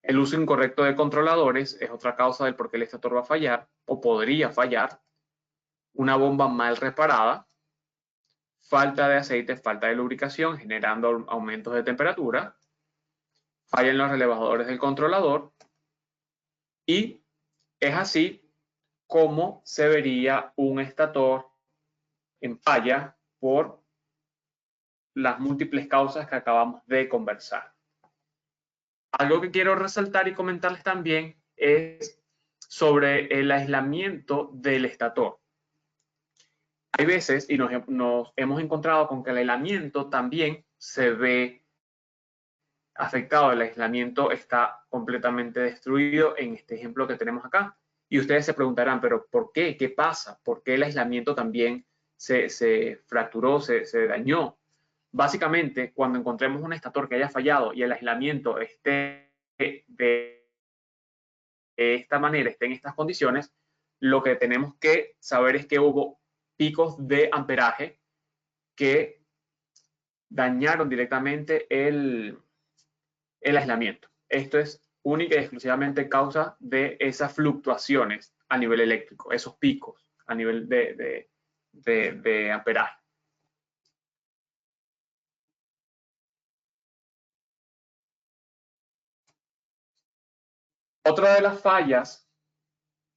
[SPEAKER 1] El uso incorrecto de controladores es otra causa del por qué el estator va a fallar o podría fallar. Una bomba mal reparada, falta de aceite, falta de lubricación, generando aumentos de temperatura, falla en los relevadores del controlador y es así como se vería un estator en falla por las múltiples causas que acabamos de conversar. Algo que quiero resaltar y comentarles también es sobre el aislamiento del estator. Hay veces, y nos hemos encontrado con que el aislamiento también se ve afectado. El aislamiento está completamente destruido en este ejemplo que tenemos acá. Y ustedes se preguntarán, ¿pero por qué? ¿Qué pasa? ¿Por qué el aislamiento también se fracturó, se dañó? Básicamente, cuando encontremos un estator que haya fallado y el aislamiento esté de esta manera, esté en estas condiciones, lo que tenemos que saber es que hubo picos de amperaje que dañaron directamente el aislamiento. esto es única y exclusivamente causa de esas fluctuaciones a nivel eléctrico, esos picos a nivel de amperaje. Otra de las fallas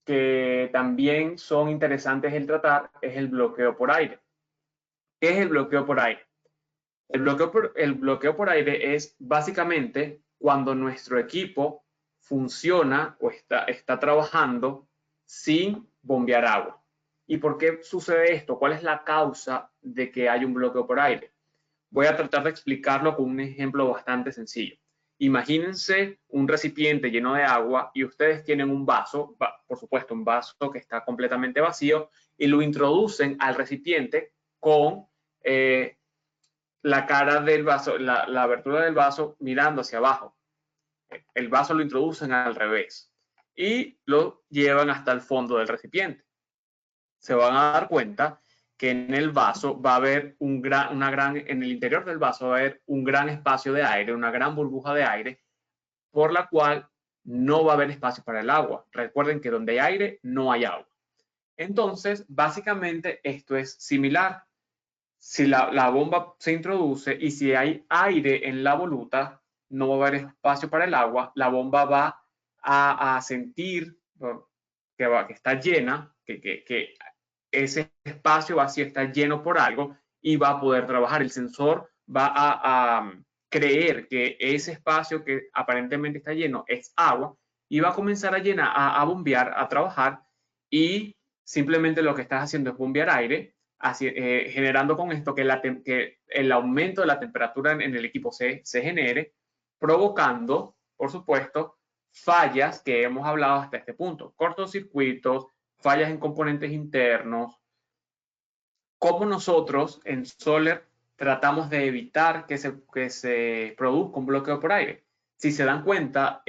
[SPEAKER 1] que también son interesantes el tratar es el bloqueo por aire. ¿Qué es el bloqueo por aire? El bloqueo por aire es básicamente cuando nuestro equipo funciona o está trabajando sin bombear agua. ¿Y por qué sucede esto? ¿Cuál es la causa de que haya un bloqueo por aire? Voy a tratar de explicarlo con un ejemplo bastante sencillo. Imagínense un recipiente lleno de agua y ustedes tienen un vaso, por supuesto un vaso que está completamente vacío, y lo introducen al recipiente con la cara del vaso, la abertura del vaso mirando hacia abajo. El vaso lo introducen al revés y lo llevan hasta el fondo del recipiente. Se van a dar cuenta que en el vaso va a haber en el interior del vaso va a haber un gran espacio de aire, una gran burbuja de aire, por la cual no va a haber espacio para el agua. Recuerden que donde hay aire, no hay agua. Entonces, básicamente esto es similar. Si la bomba se introduce y si hay aire en la voluta, no va a haber espacio para el agua, la bomba va a sentir que está llena, que ese espacio vacío está lleno por algo y va a poder trabajar. El sensor va a creer que ese espacio que aparentemente está lleno es agua y va a comenzar a llenar, a bombear, a trabajar, y simplemente lo que estás haciendo es bombear aire, generando con esto que el aumento de la temperatura en el equipo se genere, provocando, por supuesto, fallas que hemos hablado hasta este punto, cortocircuitos, fallas en componentes internos. ¿Cómo nosotros en Solar tratamos de evitar que se produzca un bloqueo por aire? Si se dan cuenta,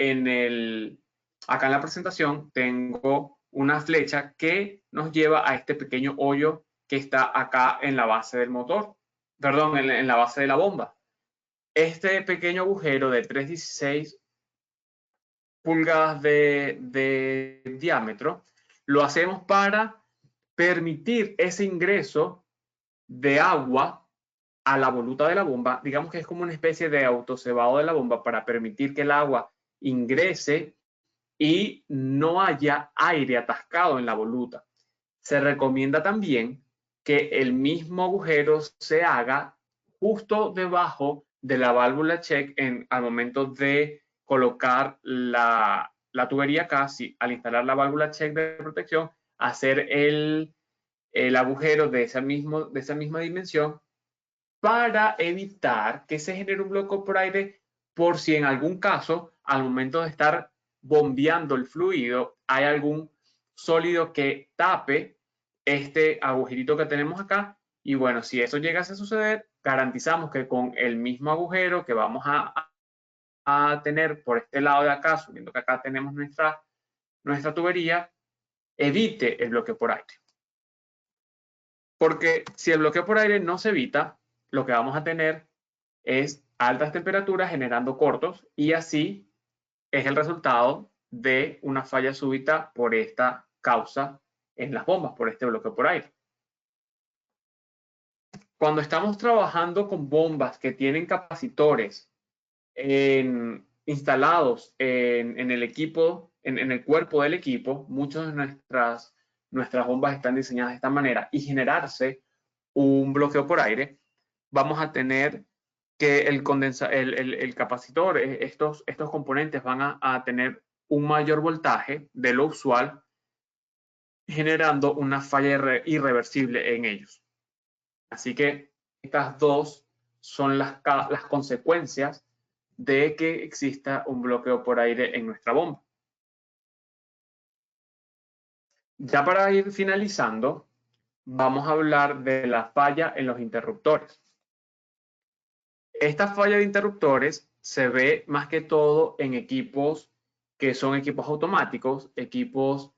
[SPEAKER 1] acá en la presentación tengo una flecha que nos lleva a este pequeño hoyo que está acá en la base del motor, perdón, en la base de la bomba. Este pequeño agujero de 3,16 pulgadas de diámetro lo hacemos para permitir ese ingreso de agua a la voluta de la bomba. Digamos que es como una especie de autocebado de la bomba para permitir que el agua ingrese y no haya aire atascado en la voluta. Se recomienda también que el mismo agujero se haga justo debajo de la válvula check al momento de colocar la tubería acá, al instalar la válvula check de protección, hacer el agujero de esa misma dimensión para evitar que se genere un bloqueo por aire, por si en algún caso, al momento de estar bombeando el fluido, hay algún sólido que tape este agujerito que tenemos acá. Y bueno, si eso llegase a suceder, garantizamos que con el mismo agujero que vamos a tener por este lado de acá, asumiendo que acá tenemos nuestra tubería, evite el bloqueo por aire. Porque si el bloqueo por aire no se evita, lo que vamos a tener es altas temperaturas generando cortos, y así es el resultado de una falla súbita por esta causa en las bombas, por este bloqueo por aire. Cuando estamos trabajando con bombas que tienen capacitores instalados en el equipo, en el cuerpo del equipo, muchas de nuestras bombas están diseñadas de esta manera, y generarse un bloqueo por aire, vamos a tener que el capacitor, estos componentes van a tener un mayor voltaje de lo usual, generando una falla irreversible en ellos. Así que estas dos son las consecuencias de que exista un bloqueo por aire en nuestra bomba. Ya para ir finalizando, vamos a hablar de la falla en los interruptores. Esta falla de interruptores se ve más que todo en equipos que son equipos automáticos, equipos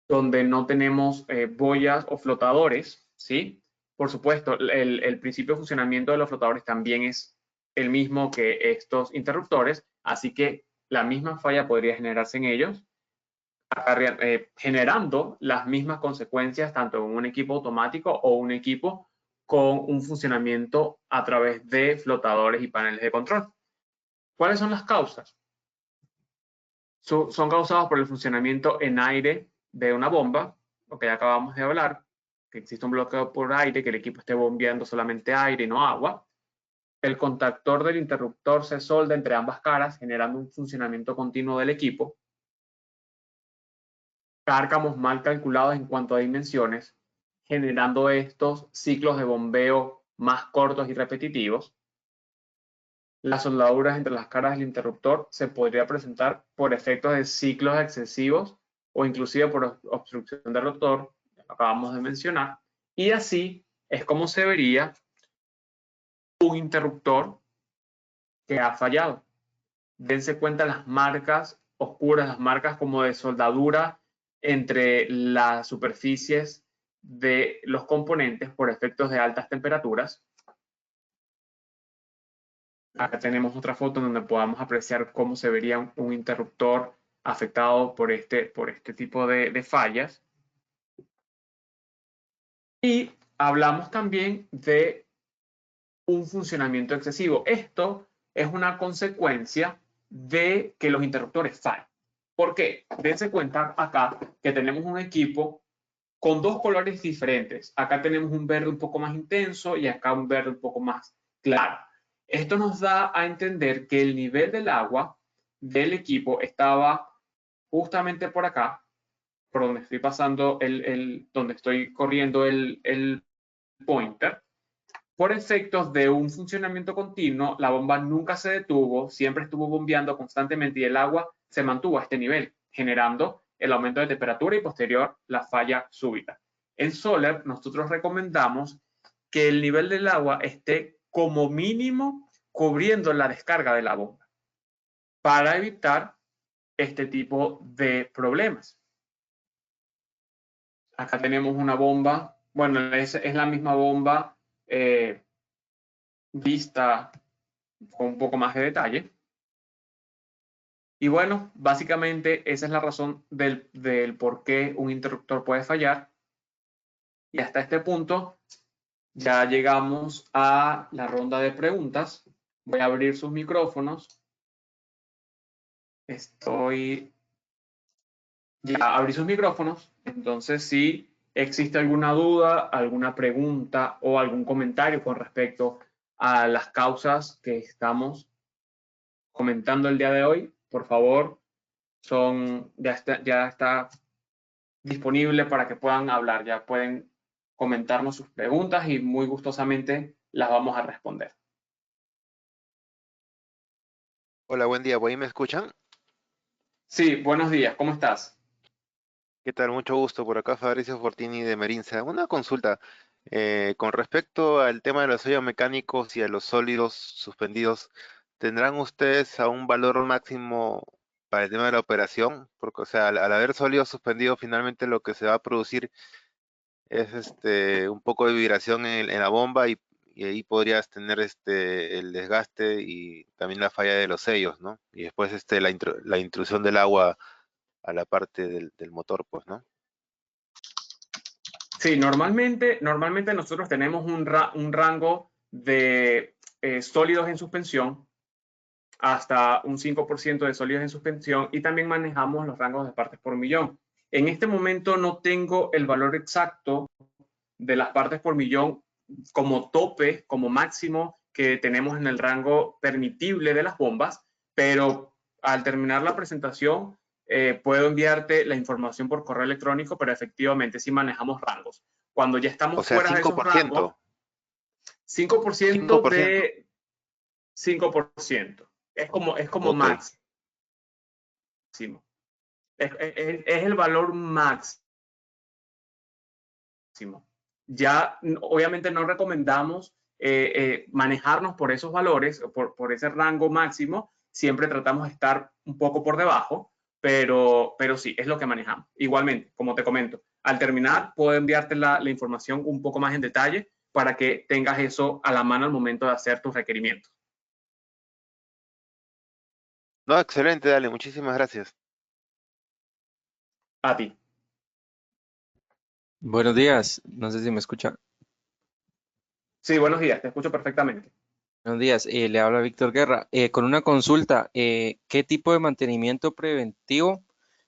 [SPEAKER 1] donde no tenemos boyas o flotadores, ¿sí? Por supuesto, el principio de funcionamiento de los flotadores también es el mismo que estos interruptores, así que la misma falla podría generarse en ellos, generando las mismas consecuencias tanto en un equipo automático o un equipo con un funcionamiento a través de flotadores y paneles de control. ¿Cuáles son las causas? Son causados por el funcionamiento en aire de una bomba, lo que ya acabamos de hablar, que existe un bloqueo por aire, que el equipo esté bombeando solamente aire y no agua. El contactor del interruptor se solda entre ambas caras, generando un funcionamiento continuo del equipo. Cárcamos mal calculados en cuanto a dimensiones, generando estos ciclos de bombeo más cortos y repetitivos. Las soldaduras entre las caras del interruptor se podría presentar por efectos de ciclos excesivos o inclusive por obstrucción del rotor, lo acabamos de mencionar, y así es como se vería un interruptor que ha fallado. Dense cuenta las marcas oscuras, las marcas como de soldadura entre las superficies de los componentes por efectos de altas temperaturas. Acá tenemos otra foto donde podamos apreciar cómo se vería un interruptor afectado por este tipo de fallas. Y hablamos también de un funcionamiento excesivo. Esto es una consecuencia de que los interruptores fallen. ¿Por qué? Dense cuenta acá que tenemos un equipo con dos colores diferentes. Acá tenemos un verde un poco más intenso y acá un verde un poco más claro. Esto nos da a entender que el nivel del agua del equipo estaba justamente por acá, por donde estoy pasando, donde estoy corriendo el pointer. Por efectos de un funcionamiento continuo, la bomba nunca se detuvo, siempre estuvo bombeando constantemente y el agua se mantuvo a este nivel, generando el aumento de temperatura y posterior la falla súbita. En Solar, nosotros recomendamos que el nivel del agua esté como mínimo cubriendo la descarga de la bomba para evitar este tipo de problemas. Acá tenemos una bomba, bueno, es la misma bomba vista con un poco más de detalle. Y bueno, básicamente esa es la razón del por qué un interruptor puede fallar. Y hasta este punto ya llegamos a la ronda de preguntas. Voy a abrir sus micrófonos. Ya abrí sus micrófonos. Entonces, si existe alguna duda, alguna pregunta o algún comentario con respecto a las causas que estamos comentando el día de hoy, por favor, ya está disponible para que puedan hablar, ya pueden comentarnos sus preguntas y muy gustosamente las vamos a responder.
[SPEAKER 3] Hola, buen día. ¿Por ahí me escuchan?
[SPEAKER 1] Sí, buenos días, ¿cómo estás?
[SPEAKER 3] ¿Qué tal? Mucho gusto. Por acá Fabricio Fortini de Merinza. Una consulta. Con respecto al tema de los sellos mecánicos y a los sólidos suspendidos, ¿tendrán ustedes a un valor máximo para el tema de la operación? Porque, o sea, al haber sólidos suspendidos, finalmente lo que se va a producir es un poco de vibración en la bomba y ahí podrías tener el desgaste y también la falla de los sellos, ¿no? Y después la intrusión del agua a la parte del motor, pues, ¿no?
[SPEAKER 1] Sí, normalmente nosotros tenemos un rango de sólidos en suspensión hasta un 5% de sólidos en suspensión y también manejamos los rangos de partes por millón. En este momento no tengo el valor exacto de las partes por millón como tope, como máximo que tenemos en el rango permitible de las bombas, pero al terminar la presentación puedo enviarte la información por correo electrónico, pero efectivamente sí manejamos rangos. Cuando ya
[SPEAKER 3] O
[SPEAKER 1] estamos
[SPEAKER 3] sea,
[SPEAKER 1] fuera de esos rangos,
[SPEAKER 3] 5%.
[SPEAKER 1] 5%
[SPEAKER 3] 5%.
[SPEAKER 1] de 5%. Es como
[SPEAKER 3] Ok.
[SPEAKER 1] máximo. Es el valor máximo. Ya obviamente no recomendamos manejarnos por esos valores, por ese rango máximo. Siempre tratamos de estar un poco por debajo, pero sí, es lo que manejamos. Igualmente, como te comento, al terminar puedo enviarte la información un poco más en detalle para que tengas eso a la mano al momento de hacer tus requerimientos.
[SPEAKER 3] No, excelente, dale, muchísimas gracias.
[SPEAKER 1] A ti.
[SPEAKER 4] Buenos días, no sé si me escucha.
[SPEAKER 1] Sí, buenos días, te escucho perfectamente.
[SPEAKER 4] Buenos días, le habla Víctor Guerra. Con una consulta, ¿qué tipo de mantenimiento preventivo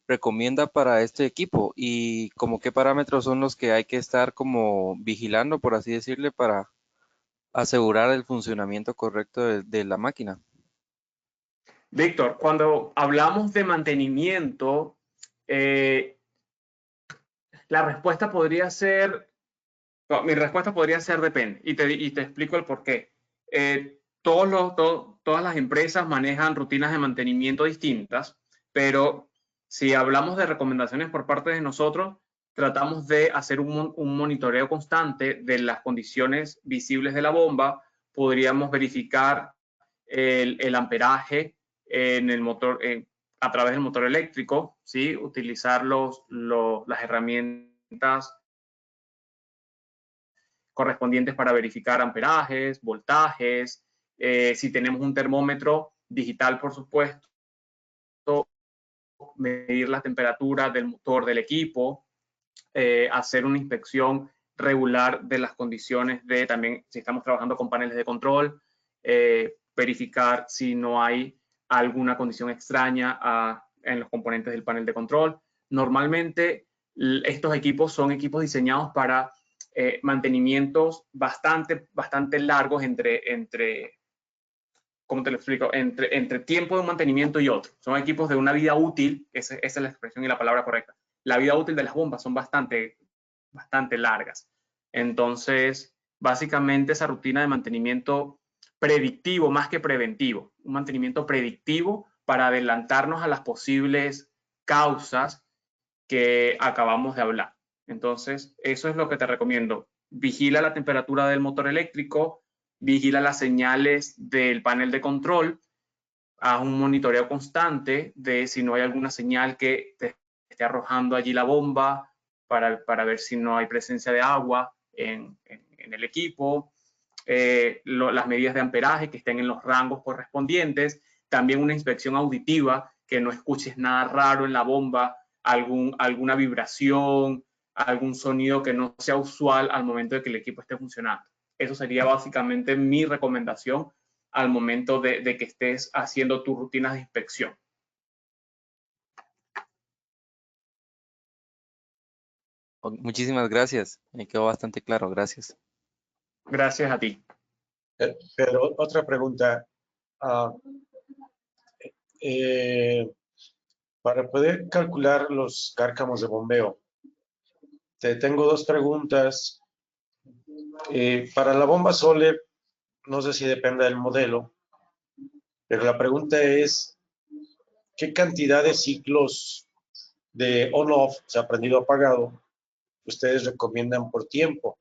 [SPEAKER 4] recomienda para este equipo? Y como qué parámetros son los que hay que estar como vigilando, por así decirle, para asegurar el funcionamiento correcto de la máquina.
[SPEAKER 1] Víctor, cuando hablamos de mantenimiento, eh, la respuesta podría ser, no, mi respuesta podría ser depende, y te explico el por qué. Todas las empresas manejan rutinas de mantenimiento distintas, pero si hablamos de recomendaciones por parte de nosotros, tratamos de hacer un monitoreo constante de las condiciones visibles de la bomba. Podríamos verificar el amperaje en el motor, a través del motor eléctrico, ¿sí? Utilizar las herramientas correspondientes para verificar amperajes, voltajes, si tenemos un termómetro digital, por supuesto, medir la temperatura del motor del equipo, hacer una inspección regular de las condiciones de también, si estamos trabajando con paneles de control, verificar si no hay alguna condición extraña en los componentes del panel de control. Normalmente estos equipos son equipos diseñados para mantenimientos bastante largos ¿cómo te lo explico? Entre tiempo de un mantenimiento y otro. Son equipos de una vida útil, esa es la expresión y la palabra correcta. La vida útil de las bombas son bastante largas. Entonces, básicamente esa rutina de mantenimiento predictivo más que preventivo, un mantenimiento predictivo para adelantarnos a las posibles causas que acabamos de hablar. Entonces, eso es lo que te recomiendo. Vigila la temperatura del motor eléctrico, vigila las señales del panel de control, haz un monitoreo constante de si no hay alguna señal que te esté arrojando allí la bomba para ver si no hay presencia de agua en el equipo, las medidas de amperaje que estén en los rangos correspondientes, también una inspección auditiva, que no escuches nada raro en la bomba, alguna vibración, algún sonido que no sea usual al momento de que el equipo esté funcionando. Eso sería básicamente mi recomendación al momento de que estés haciendo tus rutinas de inspección.
[SPEAKER 4] Muchísimas gracias, me quedó bastante claro, gracias.
[SPEAKER 1] Gracias a ti.
[SPEAKER 2] Pero otra pregunta. ah, eh, para poder calcular los cárcamos de bombeo, te tengo dos preguntas. Para la bomba Soler, no sé si depende del modelo, pero la pregunta es, ¿qué cantidad de ciclos de on-off, o sea, prendido apagado, ustedes recomiendan por tiempo?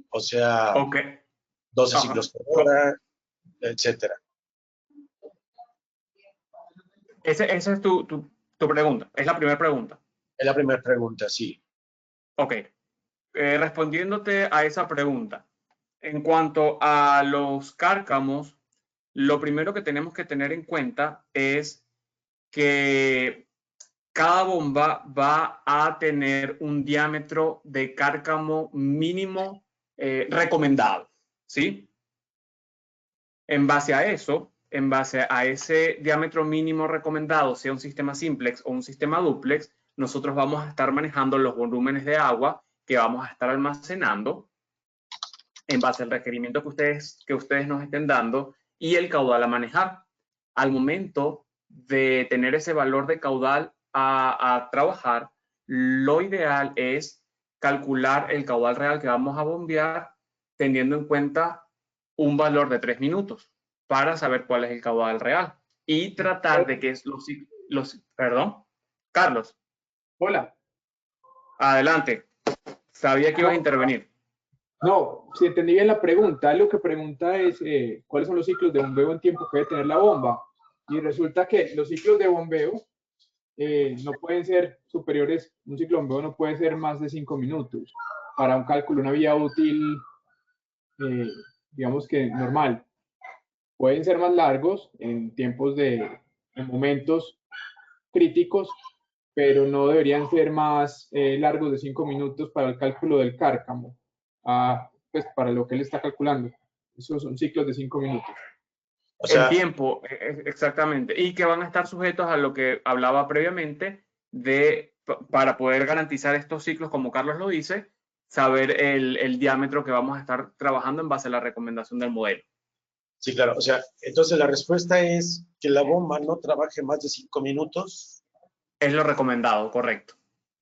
[SPEAKER 2] O sea,
[SPEAKER 1] Ok.
[SPEAKER 2] 12 ciclos por hora, etcétera.
[SPEAKER 1] Esa es tu pregunta. Es la primera pregunta.
[SPEAKER 2] Es la primera pregunta, sí.
[SPEAKER 1] Ok. Respondiéndote a esa pregunta, en cuanto a los cárcamos, lo primero que tenemos que tener en cuenta es que cada bomba va a tener un diámetro de cárcamo mínimo recomendado, ¿sí? En base a eso, en base a ese diámetro mínimo recomendado, sea un sistema simplex o un sistema duplex, nosotros vamos a estar manejando los volúmenes de agua que vamos a estar almacenando en base al requerimiento que ustedes nos estén dando y el caudal a manejar. Al momento de tener ese valor de caudal a trabajar, lo ideal es calcular el caudal real que vamos a bombear teniendo en cuenta un valor de 3 minutos para saber cuál es el caudal real y tratar de que perdón, Carlos.
[SPEAKER 5] Hola.
[SPEAKER 1] Adelante. Sabía que ibas a intervenir.
[SPEAKER 5] No, si entendí bien la pregunta, lo que pregunta es cuáles son los ciclos de bombeo en tiempo que debe tener la bomba. Y resulta que los ciclos de bombeo no pueden ser superiores, un ciclo de bombeo no puede ser más de 5 minutos para un cálculo, una vía útil, digamos que normal. pueden ser más largos en en momentos críticos, pero no deberían ser más largos de 5 minutos para el cálculo del cárcamo, pues para lo que él está calculando. Esos son ciclos de 5 minutos.
[SPEAKER 2] O
[SPEAKER 1] El
[SPEAKER 2] sea,
[SPEAKER 1] tiempo, exactamente. Y que van a estar sujetos a lo que hablaba previamente para poder garantizar estos ciclos, como Carlos lo dice, saber el diámetro que vamos a estar trabajando en base a la recomendación del modelo.
[SPEAKER 2] sí, claro. O sea, entonces la respuesta es que la bomba no trabaje más de 5 minutos.
[SPEAKER 1] Es lo recomendado, correcto.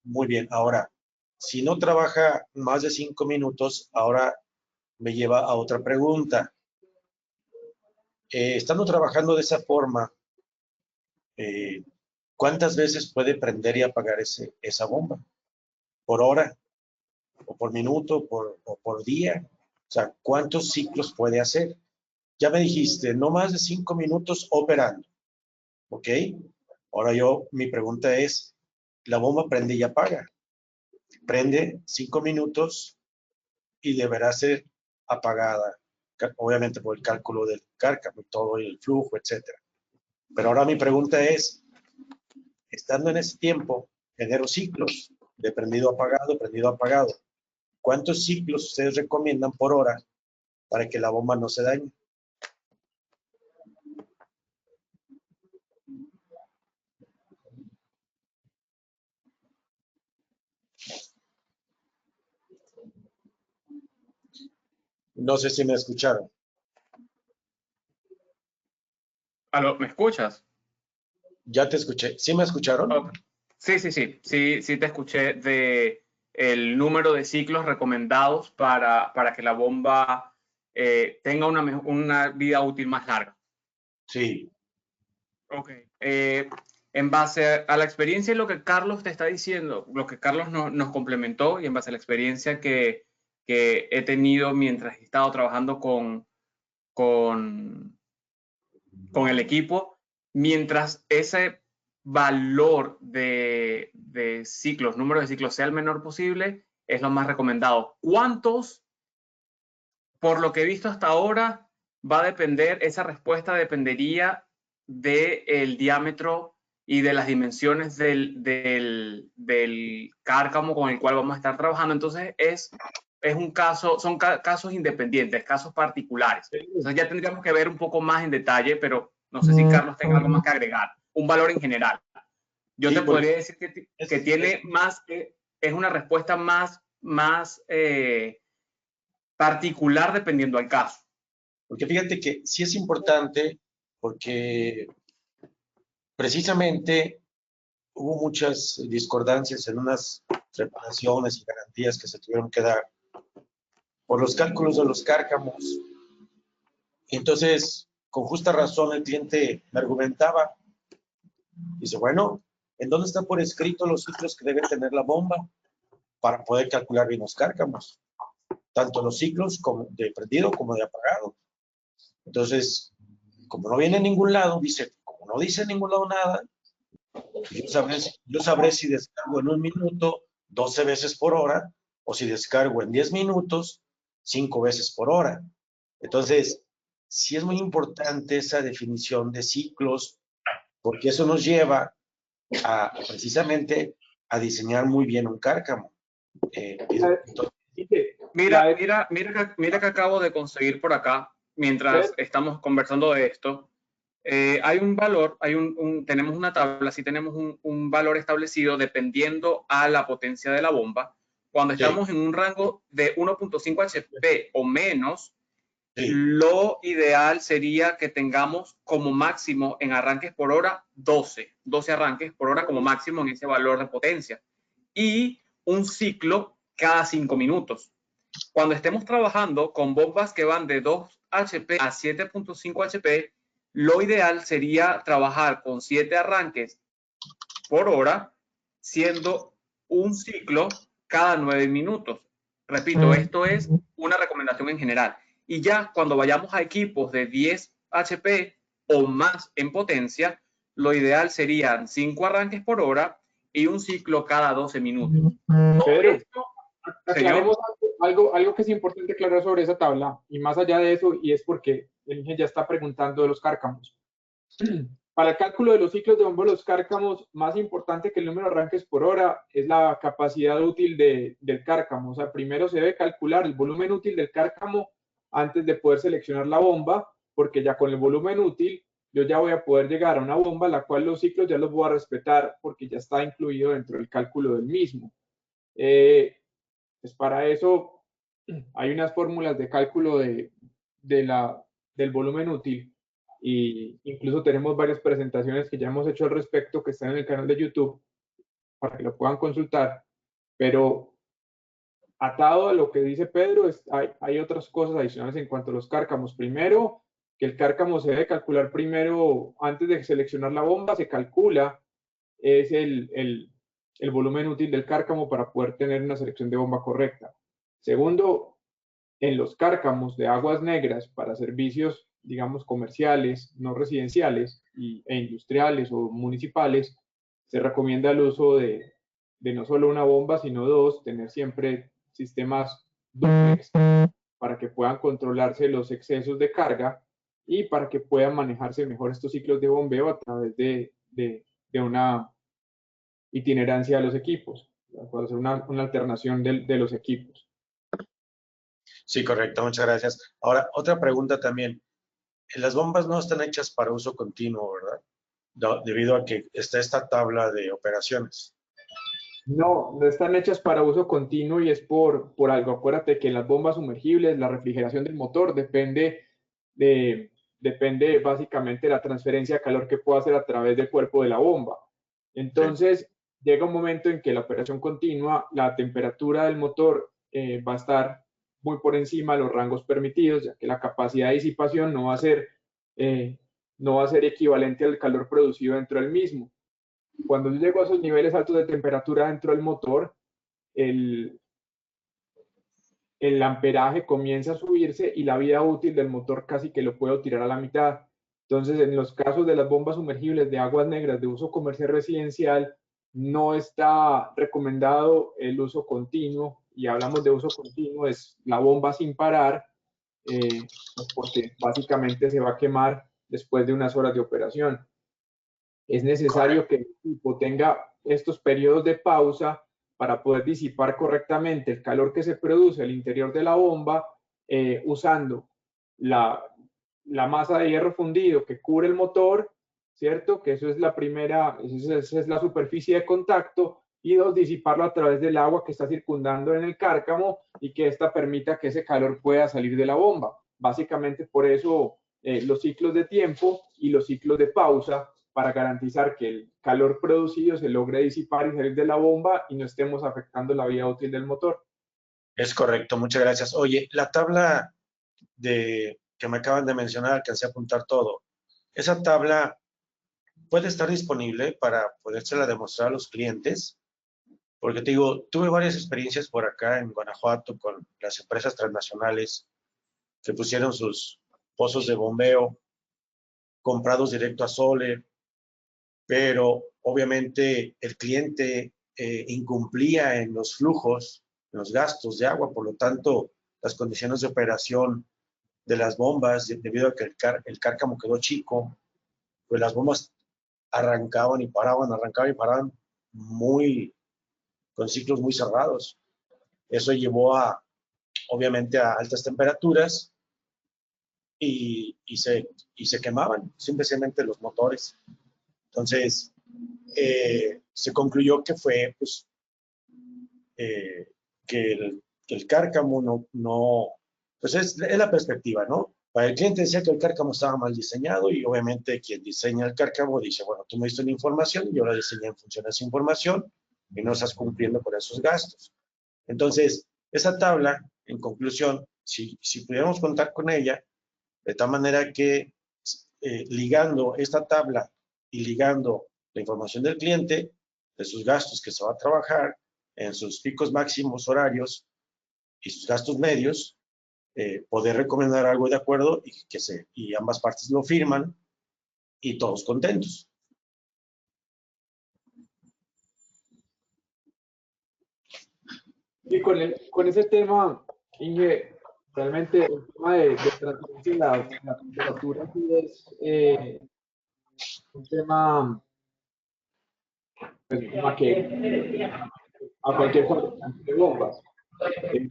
[SPEAKER 2] Muy bien. Ahora, si no trabaja más de 5 minutos, ahora me lleva a otra pregunta. Estando trabajando de esa forma, ¿cuántas veces puede prender y apagar esa bomba? ¿Por hora? ¿O por minuto? ¿O por día? O sea, ¿cuántos ciclos puede hacer? Ya me dijiste, no más de 5 minutos operando. ¿Ok? Ahora mi pregunta es, la bomba prende y apaga. Prende 5 minutos y deberá ser apagada, obviamente por el cálculo del cárcamo y todo, y el flujo, etcétera. Pero ahora mi pregunta es, estando en ese tiempo, genero ciclos de prendido apagado. ¿Cuántos ciclos ustedes recomiendan por hora para que la bomba no se dañe? No sé si me escucharon.
[SPEAKER 1] ¿Aló, me escuchas?
[SPEAKER 2] Ya te escuché. ¿Sí me escucharon?
[SPEAKER 1] Ok. Sí, te escuché de el número de ciclos recomendados para que la bomba tenga una vida útil más larga.
[SPEAKER 2] Sí.
[SPEAKER 1] Ok. En base a la experiencia y lo que Carlos te está diciendo, lo que Carlos nos complementó y en base a la experiencia que he tenido mientras he estado trabajando con el equipo, mientras ese valor de ciclos, número de ciclos sea el menor posible, es lo más recomendado. ¿Cuántos? Por lo que he visto hasta ahora, va a depender, esa respuesta dependería del diámetro y de las dimensiones del cárcamo con el cual vamos a estar trabajando. Entonces, es un caso, son casos independientes, casos particulares. Entonces, ya tendríamos que ver un poco más en detalle, pero no sé si Carlos tenga algo más que agregar. Un valor en general. Yo
[SPEAKER 2] Sí,
[SPEAKER 1] te podría decir que tiene es una respuesta más particular dependiendo al caso.
[SPEAKER 2] porque fíjate que sí es importante porque precisamente hubo muchas discordancias en unas reparaciones y garantías que se tuvieron que dar por los cálculos de los cárcamos. Y entonces, con justa razón, el cliente me argumentaba, dice, bueno, ¿en dónde está por escrito los ciclos que debe tener la bomba para poder calcular bien los cárcamos? Tanto los ciclos como de prendido como de apagado. Entonces, como no viene en ningún lado, dice, como no dice en ningún lado nada, yo sabré si descargo en 1 minuto 12 veces por hora o si descargo en 10 minutos 5 veces por hora. Entonces, sí es muy importante esa definición de ciclos porque eso nos lleva precisamente a diseñar muy bien un cárcamo.
[SPEAKER 1] Mira que acabo de conseguir por acá, mientras estamos conversando de esto. Hay un valor, tenemos una tabla, sí tenemos un valor establecido dependiendo a la potencia de la bomba. Cuando estamos en un rango de 1.5 HP o menos, lo ideal sería que tengamos como máximo en arranques por hora 12 arranques por hora como máximo en ese valor de potencia. Y un ciclo cada 5 minutos. Cuando estemos trabajando con bombas que van de 2 HP a 7.5 HP, lo ideal sería trabajar con 7 arranques por hora, siendo un ciclo cada 9 minutos. Repito, esto es una recomendación en general. Y ya cuando vayamos a equipos de 10 HP o más en potencia, lo ideal serían 5 arranques por hora y un ciclo cada 12 minutos. Todo esto,
[SPEAKER 5] algo que es importante aclarar sobre esa tabla, y más allá de eso, y es porque el Inge ya está preguntando de los cárcamos. Para el cálculo de los ciclos de bombeo de los cárcamos, más importante que el número de arranques por hora es la capacidad útil del cárcamo. O sea, primero se debe calcular el volumen útil del cárcamo antes de poder seleccionar la bomba, porque ya con el volumen útil yo ya voy a poder llegar a una bomba, la cual los ciclos ya los voy a respetar porque ya está incluido dentro del cálculo del mismo. Pues para eso hay unas fórmulas de cálculo del volumen útil, y incluso tenemos varias presentaciones que ya hemos hecho al respecto que están en el canal de YouTube para que lo puedan consultar, pero atado a lo que dice Pedro, hay otras cosas adicionales en cuanto a los cárcamos. Primero, que el cárcamo se debe calcular primero, antes de seleccionar la bomba, se calcula es el volumen útil del cárcamo para poder tener una selección de bomba correcta. Segundo, en los cárcamos de aguas negras para servicios, digamos, comerciales, no residenciales e industriales o municipales, se recomienda el uso de no solo una bomba, sino dos, tener siempre sistemas duplex para que puedan controlarse los excesos de carga y para que puedan manejarse mejor estos ciclos de bombeo a través de una itinerancia de los equipos, para hacer una alternación de los equipos.
[SPEAKER 2] Sí, correcto, muchas gracias. Ahora, otra pregunta también. Las bombas no están hechas para uso continuo, ¿verdad? Debido a que está esta tabla de operaciones.
[SPEAKER 5] No, no están hechas para uso continuo y es por algo. Acuérdate que en las bombas sumergibles la refrigeración del motor depende básicamente de la transferencia de calor que pueda hacer a través del cuerpo de la bomba. Entonces, llega un momento en que la operación continua, la temperatura del motor va a estar muy por encima de los rangos permitidos, ya que la capacidad de disipación no va a ser equivalente al calor producido dentro del mismo. Cuando yo llego a esos niveles altos de temperatura dentro del motor, el, el amperaje comienza a subirse y la vida útil del motor casi que lo puedo tirar a la mitad. Entonces, en los casos de las bombas sumergibles de aguas negras de uso comercial residencial, no está recomendado el uso continuo, y hablamos de uso continuo, es la bomba sin parar, pues porque básicamente se va a quemar después de unas horas de operación. Es necesario que el equipo tenga estos periodos de pausa para poder disipar correctamente el calor que se produce al interior de la bomba, usando la masa de hierro fundido que cubre el motor, ¿cierto? Que eso es la primera, esa es la superficie de contacto, y dos, disiparlo a través del agua que está circundando en el cárcamo y que ésta permita que ese calor pueda salir de la bomba. Básicamente por eso los ciclos de tiempo y los ciclos de pausa, para garantizar que el calor producido se logre disipar y salir de la bomba y no estemos afectando la vida útil del motor.
[SPEAKER 2] Es correcto, muchas gracias. Oye, la tabla que me acaban de mencionar, alcancé a apuntar todo. Esa tabla puede estar disponible para podérsela demostrar a los clientes, porque te digo, tuve varias experiencias por acá en Guanajuato con las empresas transnacionales que pusieron sus pozos de bombeo comprados directo a Sole, pero obviamente el cliente incumplía en los flujos, en los gastos de agua, por lo tanto, las condiciones de operación de las bombas, debido a que el cárcamo quedó chico, pues las bombas arrancaban y paraban con ciclos muy cerrados. Eso llevó obviamente, a altas temperaturas y se quemaban simplemente los motores. Entonces, se concluyó que fue, pues, que el cárcamo pues es la perspectiva, ¿no? Para el cliente decía que el cárcamo estaba mal diseñado, y obviamente quien diseña el cárcamo dice, bueno, tú me diste una información, yo la diseñé en función a esa información y no estás cumpliendo con esos gastos. Entonces, esa tabla, en conclusión, si pudiéramos contar con ella, de tal manera que ligando esta tabla y ligando la información del cliente, de sus gastos que se va a trabajar, en sus picos máximos horarios y sus gastos medios, poder recomendar algo de acuerdo y ambas partes lo firman y todos contentos.
[SPEAKER 5] Y con ese tema, Inge, realmente el tema de transferencia de la temperatura sí es un tema, pues, un tema que a cualquier fabricante de bombas. Eh,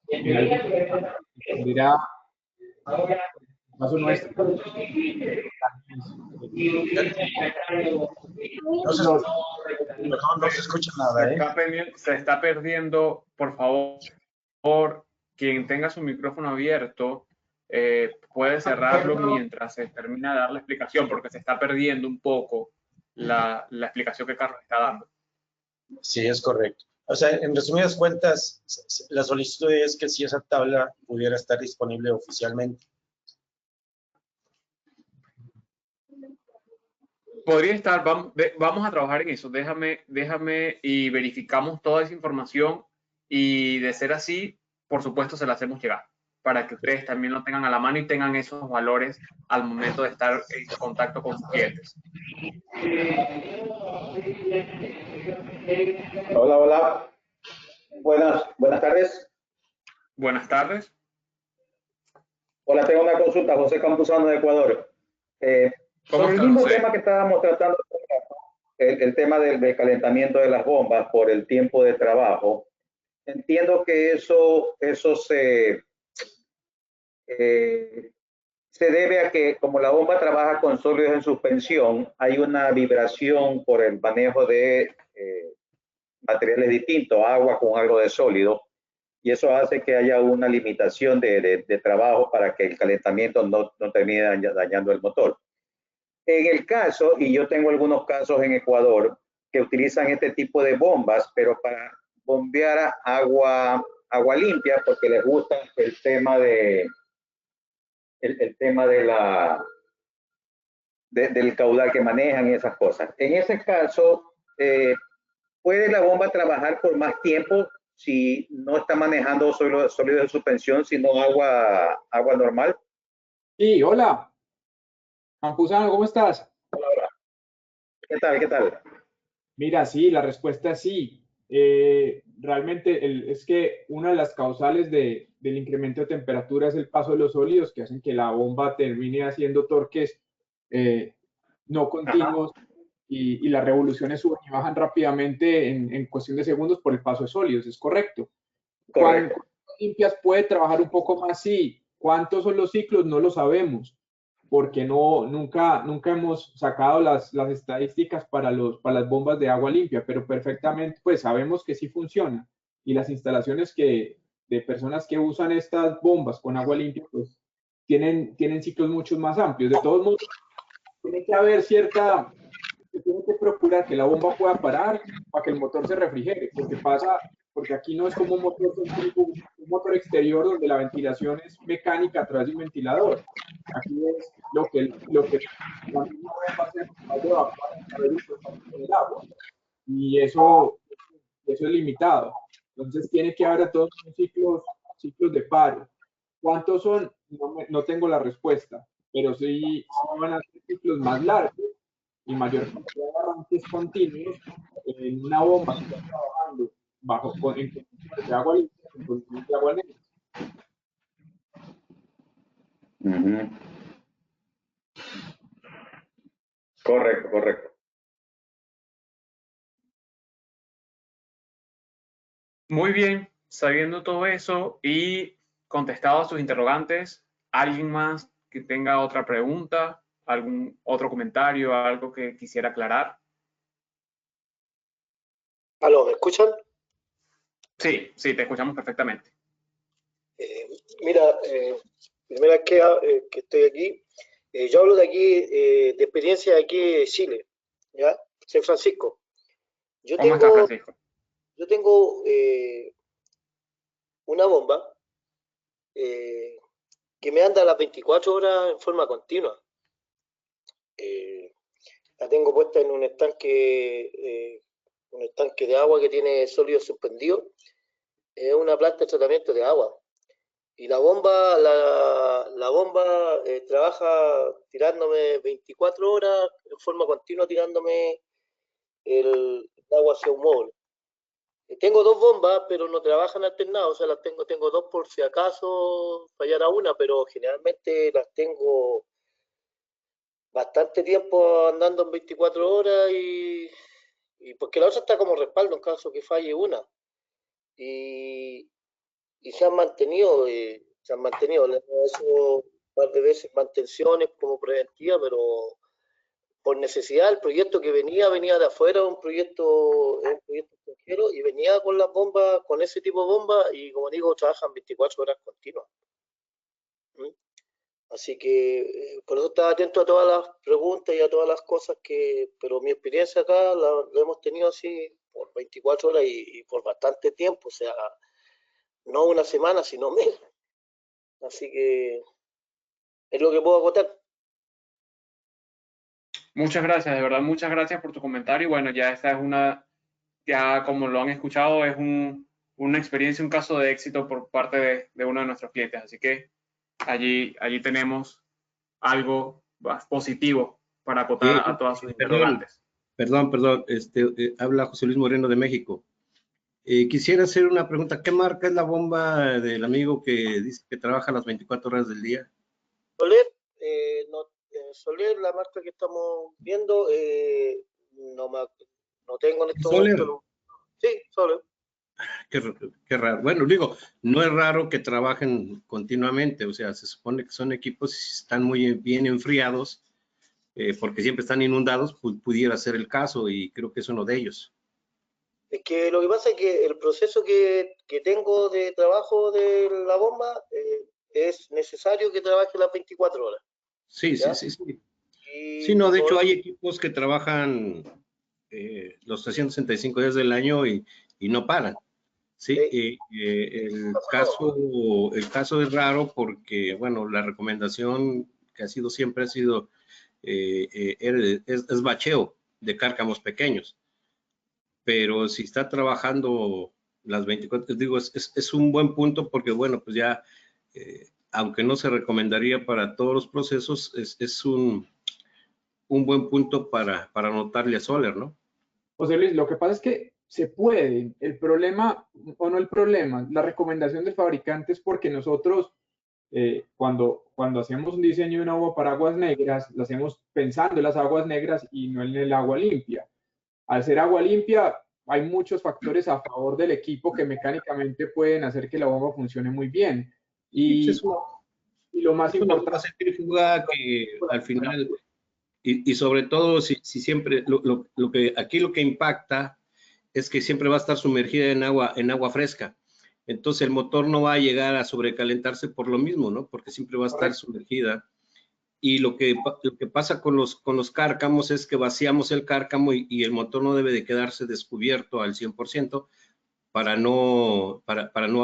[SPEAKER 5] en algún dependerá, en el caso nuestro,
[SPEAKER 2] No se,
[SPEAKER 5] los,
[SPEAKER 2] no se escucha nada, ¿eh?
[SPEAKER 1] Se está perdiendo, por favor, quien tenga su micrófono abierto, puede cerrarlo mientras se termina de dar la explicación, porque se está perdiendo un poco la explicación que Carlos está dando.
[SPEAKER 2] Sí, es correcto. O sea, en resumidas cuentas, la solicitud es que si esa tabla pudiera estar disponible oficialmente.
[SPEAKER 1] Podría estar, vamos a trabajar en eso. Déjame y verificamos toda esa información y de ser así, por supuesto, se la hacemos llegar para que ustedes también lo tengan a la mano y tengan esos valores al momento de estar en contacto con sus clientes.
[SPEAKER 6] Hola, hola. Buenas tardes.
[SPEAKER 1] Buenas tardes.
[SPEAKER 6] Hola, tengo una consulta, José Campuzano de Ecuador.
[SPEAKER 1] ¿Cómo
[SPEAKER 6] Sobre el
[SPEAKER 1] está,
[SPEAKER 6] mismo
[SPEAKER 1] José?
[SPEAKER 6] tema que estábamos tratando, el tema del calentamiento de las bombas por el tiempo de trabajo, entiendo que eso se debe a que como la bomba trabaja con sólidos en suspensión, hay una vibración por el manejo de materiales distintos, agua con algo de sólido, y eso hace que haya una limitación de trabajo para que el calentamiento no termine dañando el motor. En el caso, y yo tengo algunos casos en Ecuador, que utilizan este tipo de bombas, pero para bombear agua limpia, porque les gusta el tema el tema del caudal que manejan y esas cosas. En ese caso, ¿puede la bomba trabajar por más tiempo si no está manejando sólidos de suspensión, sino agua normal?
[SPEAKER 5] sí, hola, Campuzano, ¿cómo estás?
[SPEAKER 6] ¿Qué tal? ¿Qué tal?
[SPEAKER 5] Mira, sí, la respuesta es sí. Realmente es que una de las causales del incremento de temperatura es el paso de los sólidos que hacen que la bomba termine haciendo torques no continuos y las revoluciones suben y bajan rápidamente en cuestión de segundos por el paso de sólidos, es correcto.
[SPEAKER 6] Correcto.
[SPEAKER 5] ¿Cuántas limpias puede trabajar un poco más? Sí. ¿Cuántos son los ciclos? No lo sabemos porque nunca hemos sacado las estadísticas para las bombas de agua limpia, pero perfectamente pues sabemos que sí funciona y las instalaciones de personas que usan estas bombas con agua limpia pues tienen ciclos mucho más amplios. De todos modos, tiene que haber se tiene que procurar que la bomba pueda parar para que el motor se refrigere, porque aquí no es como un motor exterior donde la ventilación es mecánica a través de un ventilador. Aquí es lo que la misma bomba hace capaz de evacuar a través del agua. Y eso es limitado. Entonces tiene que haber todos ciclos de paro. ¿Cuántos son? No tengo la respuesta, pero sí van a ser ciclos más largos y mayor cantidad de arranques continuos en una bomba que está trabajando en condiciones de agua limpia, en condiciones de agua negra.
[SPEAKER 6] Correcto, correcto.
[SPEAKER 1] Muy bien, sabiendo todo eso y contestado a sus interrogantes, ¿alguien más que tenga otra pregunta, algún otro comentario, algo que quisiera aclarar?
[SPEAKER 7] ¿Aló, me escuchan?
[SPEAKER 1] Sí, te escuchamos perfectamente.
[SPEAKER 7] Mira, primera vez que estoy aquí, yo hablo de aquí, de experiencia de aquí de Chile, ¿ya? San Francisco. Yo
[SPEAKER 1] ¿Cómo está,
[SPEAKER 7] tengo,
[SPEAKER 1] Francisco?
[SPEAKER 7] yo tengo una bomba que me anda las 24 horas en forma continua. La tengo puesta en un estanque de agua que tiene sólido suspendido. Es una planta de tratamiento de agua. Y la bomba trabaja tirándome 24 horas en forma continua, tirándome el agua hacia un módulo. Tengo 2 bombas, pero no trabajan alternadas, o sea, tengo 2 por si acaso fallara una, pero generalmente las tengo bastante tiempo andando en 24 horas y porque la otra está como respaldo en caso que falle una. Y, y se han mantenido, le hemos hecho un par de veces mantenciones como preventiva, pero por necesidad, el proyecto que venía de afuera, un proyecto extranjero, y venía con las bombas, con ese tipo de bombas, y como digo, trabajan 24 horas continuas. ¿Mm? Así que por eso estaba atento a todas las preguntas y a todas las cosas pero mi experiencia acá la hemos tenido así por 24 horas y por bastante tiempo, o sea, no una semana, sino meses. Así que es lo que puedo acotar.
[SPEAKER 1] Muchas gracias, de verdad, muchas gracias por tu comentario. Y bueno, ya esta es ya como lo han escuchado, es una experiencia, un caso de éxito por parte de uno de nuestros clientes. Así que allí tenemos algo positivo para acotar a todas sus interrogantes.
[SPEAKER 8] Perdón, habla José Luis Moreno de México. Quisiera hacer una pregunta. ¿Qué marca es la bomba del amigo que dice que trabaja las 24 horas del día?
[SPEAKER 7] Soler, Soler, la marca que estamos viendo, no tengo en este momento. Sí, Soler.
[SPEAKER 8] Qué raro. Bueno, digo, no es raro que trabajen continuamente, o sea, se supone que son equipos y si están muy bien enfriados, porque siempre están inundados, pudiera ser el caso y creo que es uno de ellos.
[SPEAKER 7] Es que lo que pasa es que el proceso que tengo de trabajo de la bomba es necesario que trabaje las 24 horas.
[SPEAKER 8] Sí, ¿ya? Sí. Sí, no, de hecho hay equipos que trabajan los 365 días del año y no paran. Sí, el caso es raro porque, bueno, la recomendación que siempre ha sido es bacheo de cárcamos pequeños. Pero si está trabajando las 24, digo, es un buen punto porque, bueno, pues ya, aunque no se recomendaría para todos los procesos, es un buen punto para anotarle a Soler, ¿no?
[SPEAKER 5] José Luis, lo que pasa es que se puede. El problema, o no el problema, la recomendación del fabricante es porque nosotros, cuando hacemos un diseño de una bomba para aguas negras, lo hacemos pensando en las aguas negras y no en el agua limpia. Al ser agua limpia, hay muchos factores a favor del equipo que mecánicamente pueden hacer que la bomba funcione muy bien. Y lo más importante
[SPEAKER 8] es que al final, y sobre todo si siempre, lo que impacta es que siempre va a estar sumergida en agua fresca. Entonces el motor no va a llegar a sobrecalentarse por lo mismo, ¿no? Porque siempre va a estar sumergida. Y lo que pasa con los cárcamos es que vaciamos el cárcamo y el motor no debe de quedarse descubierto al 100% para no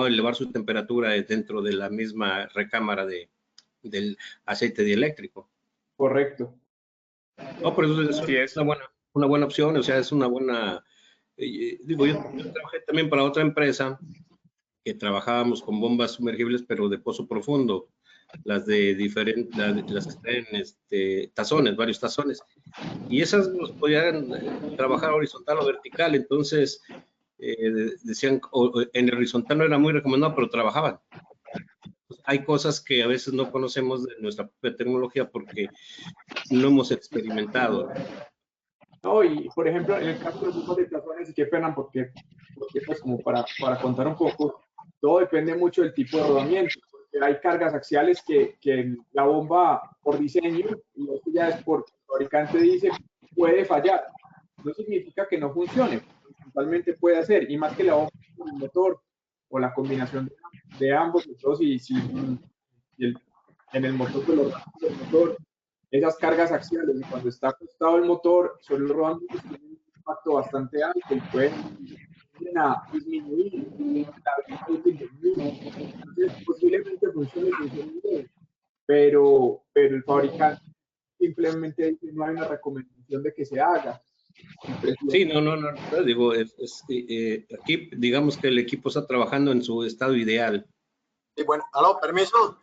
[SPEAKER 8] elevar su temperatura dentro de la misma recámara del aceite dieléctrico.
[SPEAKER 5] Correcto.
[SPEAKER 8] No, por eso es una buena opción, o sea, es una buena... digo, yo trabajé también para otra empresa que trabajábamos con bombas sumergibles, pero de pozo profundo, las de diferentes, las que traen tazones, varios tazones, y esas nos podían trabajar horizontal o vertical, entonces decían, en el horizontal no era muy recomendado, pero trabajaban. Pues hay cosas que a veces no conocemos de nuestra propia tecnología porque no hemos experimentado.
[SPEAKER 5] No, y por ejemplo, en el caso de los bombas de tazones, qué pena, porque pues como para contar un poco, todo depende mucho del tipo de rodamiento. Porque hay cargas axiales que la bomba por diseño, y esto ya es porque el fabricante dice, puede fallar. No significa que no funcione, totalmente puede hacer, y más que la bomba con el motor o la combinación de ambos, entonces en el motor de los del motor, esas cargas axiales, y cuando está acostado el motor sobre los rodamientos, tienen un impacto bastante alto y pueden a disminuir la vida útil del mismo. Entonces, posiblemente funcione bien, pero el fabricante simplemente dice no hay una recomendación de que se haga.
[SPEAKER 8] Sí, no, digo, aquí digamos que el equipo está trabajando en su estado ideal.
[SPEAKER 9] Sí, bueno, aló, permiso.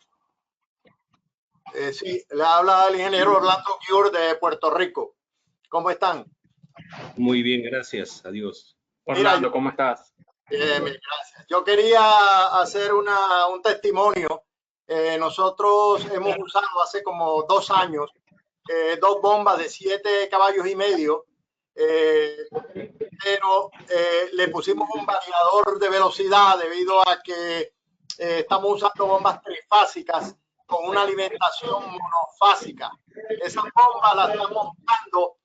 [SPEAKER 9] Sí, le habla el ingeniero Orlando Giur de Puerto Rico. ¿Cómo están?
[SPEAKER 8] Muy bien, gracias. Adiós.
[SPEAKER 1] Orlando, ¿cómo estás?
[SPEAKER 9] Mil gracias. Yo quería hacer un testimonio. Nosotros hemos usado hace como 2 años 2 bombas de 7 caballos y medio, pero le pusimos un variador de velocidad debido a que estamos usando bombas trifásicas con una alimentación monofásica. Esas bombas las estamos usando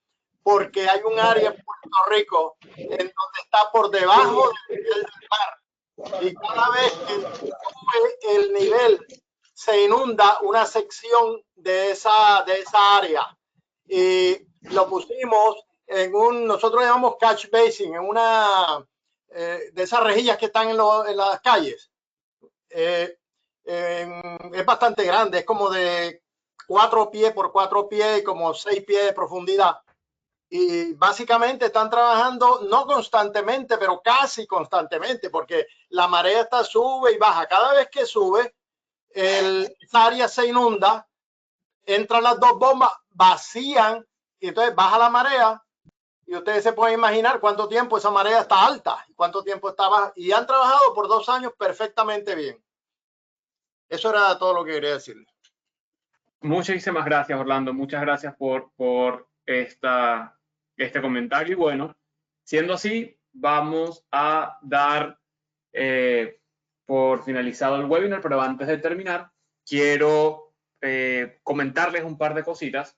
[SPEAKER 9] porque hay un área en Puerto Rico en donde está por debajo del nivel del mar, y cada vez que sube el nivel se inunda una sección de esa área, y lo pusimos en nosotros llamamos catch basin, en una de esas rejillas que están en las calles. Es bastante grande, es como de 4 pies por 4 pies y como 6 pies de profundidad. Y básicamente están trabajando no constantemente, pero casi constantemente, porque la marea está sube y baja. Cada vez que sube, esa área se inunda, entran las 2 bombas, vacían, y entonces baja la marea, y ustedes se pueden imaginar cuánto tiempo esa marea está alta y cuánto tiempo está baja. Y han trabajado por 2 años perfectamente bien. Eso era todo lo que quería decirles.
[SPEAKER 1] Muchísimas gracias, Orlando. Muchas gracias por este comentario. Y bueno, siendo así, vamos a dar por finalizado el webinar, pero antes de terminar, quiero comentarles un par de cositas.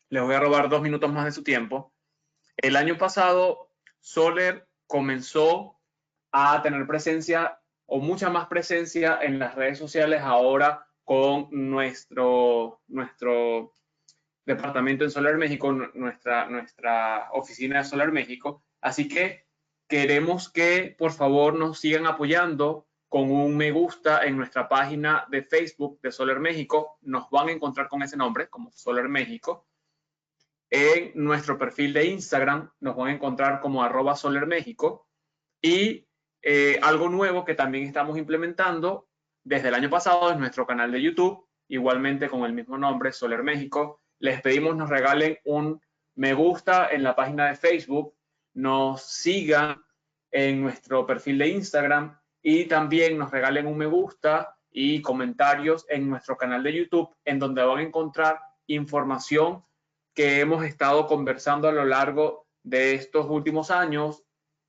[SPEAKER 1] Les voy a robar 2 minutos más de su tiempo. El año pasado, Soler comenzó a tener presencia o mucha más presencia en las redes sociales ahora con nuestro departamento en Solar México, nuestra oficina de Solar México. Así que queremos que por favor nos sigan apoyando con un me gusta en nuestra página de Facebook de Solar México. Nos van a encontrar con ese nombre, como Solar México. En nuestro perfil de Instagram nos van a encontrar como @SolarMéxico. Y algo nuevo que también estamos implementando desde el año pasado es nuestro canal de YouTube, igualmente con el mismo nombre, Solar México. Les pedimos nos regalen un me gusta en la página de Facebook, nos sigan en nuestro perfil de Instagram y también nos regalen un me gusta y comentarios en nuestro canal de YouTube, en donde van a encontrar información que hemos estado conversando a lo largo de estos últimos años,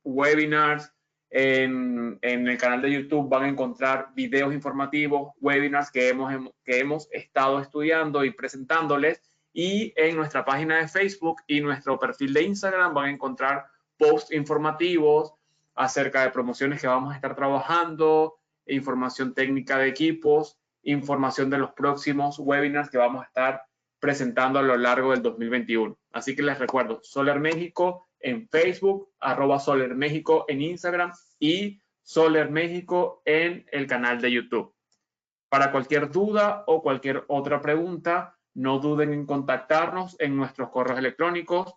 [SPEAKER 1] webinars. En el canal de YouTube van a encontrar videos informativos, webinars que hemos estado estudiando y presentándoles, y en nuestra página de Facebook y nuestro perfil de Instagram van a encontrar posts informativos acerca de promociones que vamos a estar trabajando, información técnica de equipos, información de los próximos webinars que vamos a estar presentando a lo largo del 2021. Así que les recuerdo, Solar México en Facebook, @Solar México en Instagram y Solar México en el canal de YouTube. Para cualquier duda o cualquier otra pregunta, no duden en contactarnos en nuestros correos electrónicos.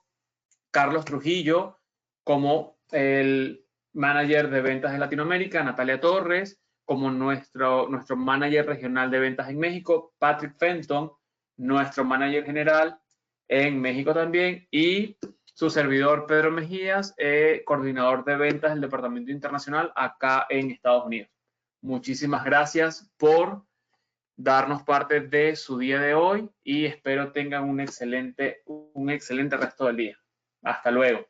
[SPEAKER 1] Carlos Trujillo, como el manager de ventas de Latinoamérica, Natalia Torres, como nuestro manager regional de ventas en México, Patrick Fenton, nuestro manager general en México también, y su servidor Pedro Mejías, coordinador de ventas del Departamento Internacional acá en Estados Unidos. Muchísimas gracias por darnos parte de su día de hoy y espero tengan un excelente resto del día. Hasta luego.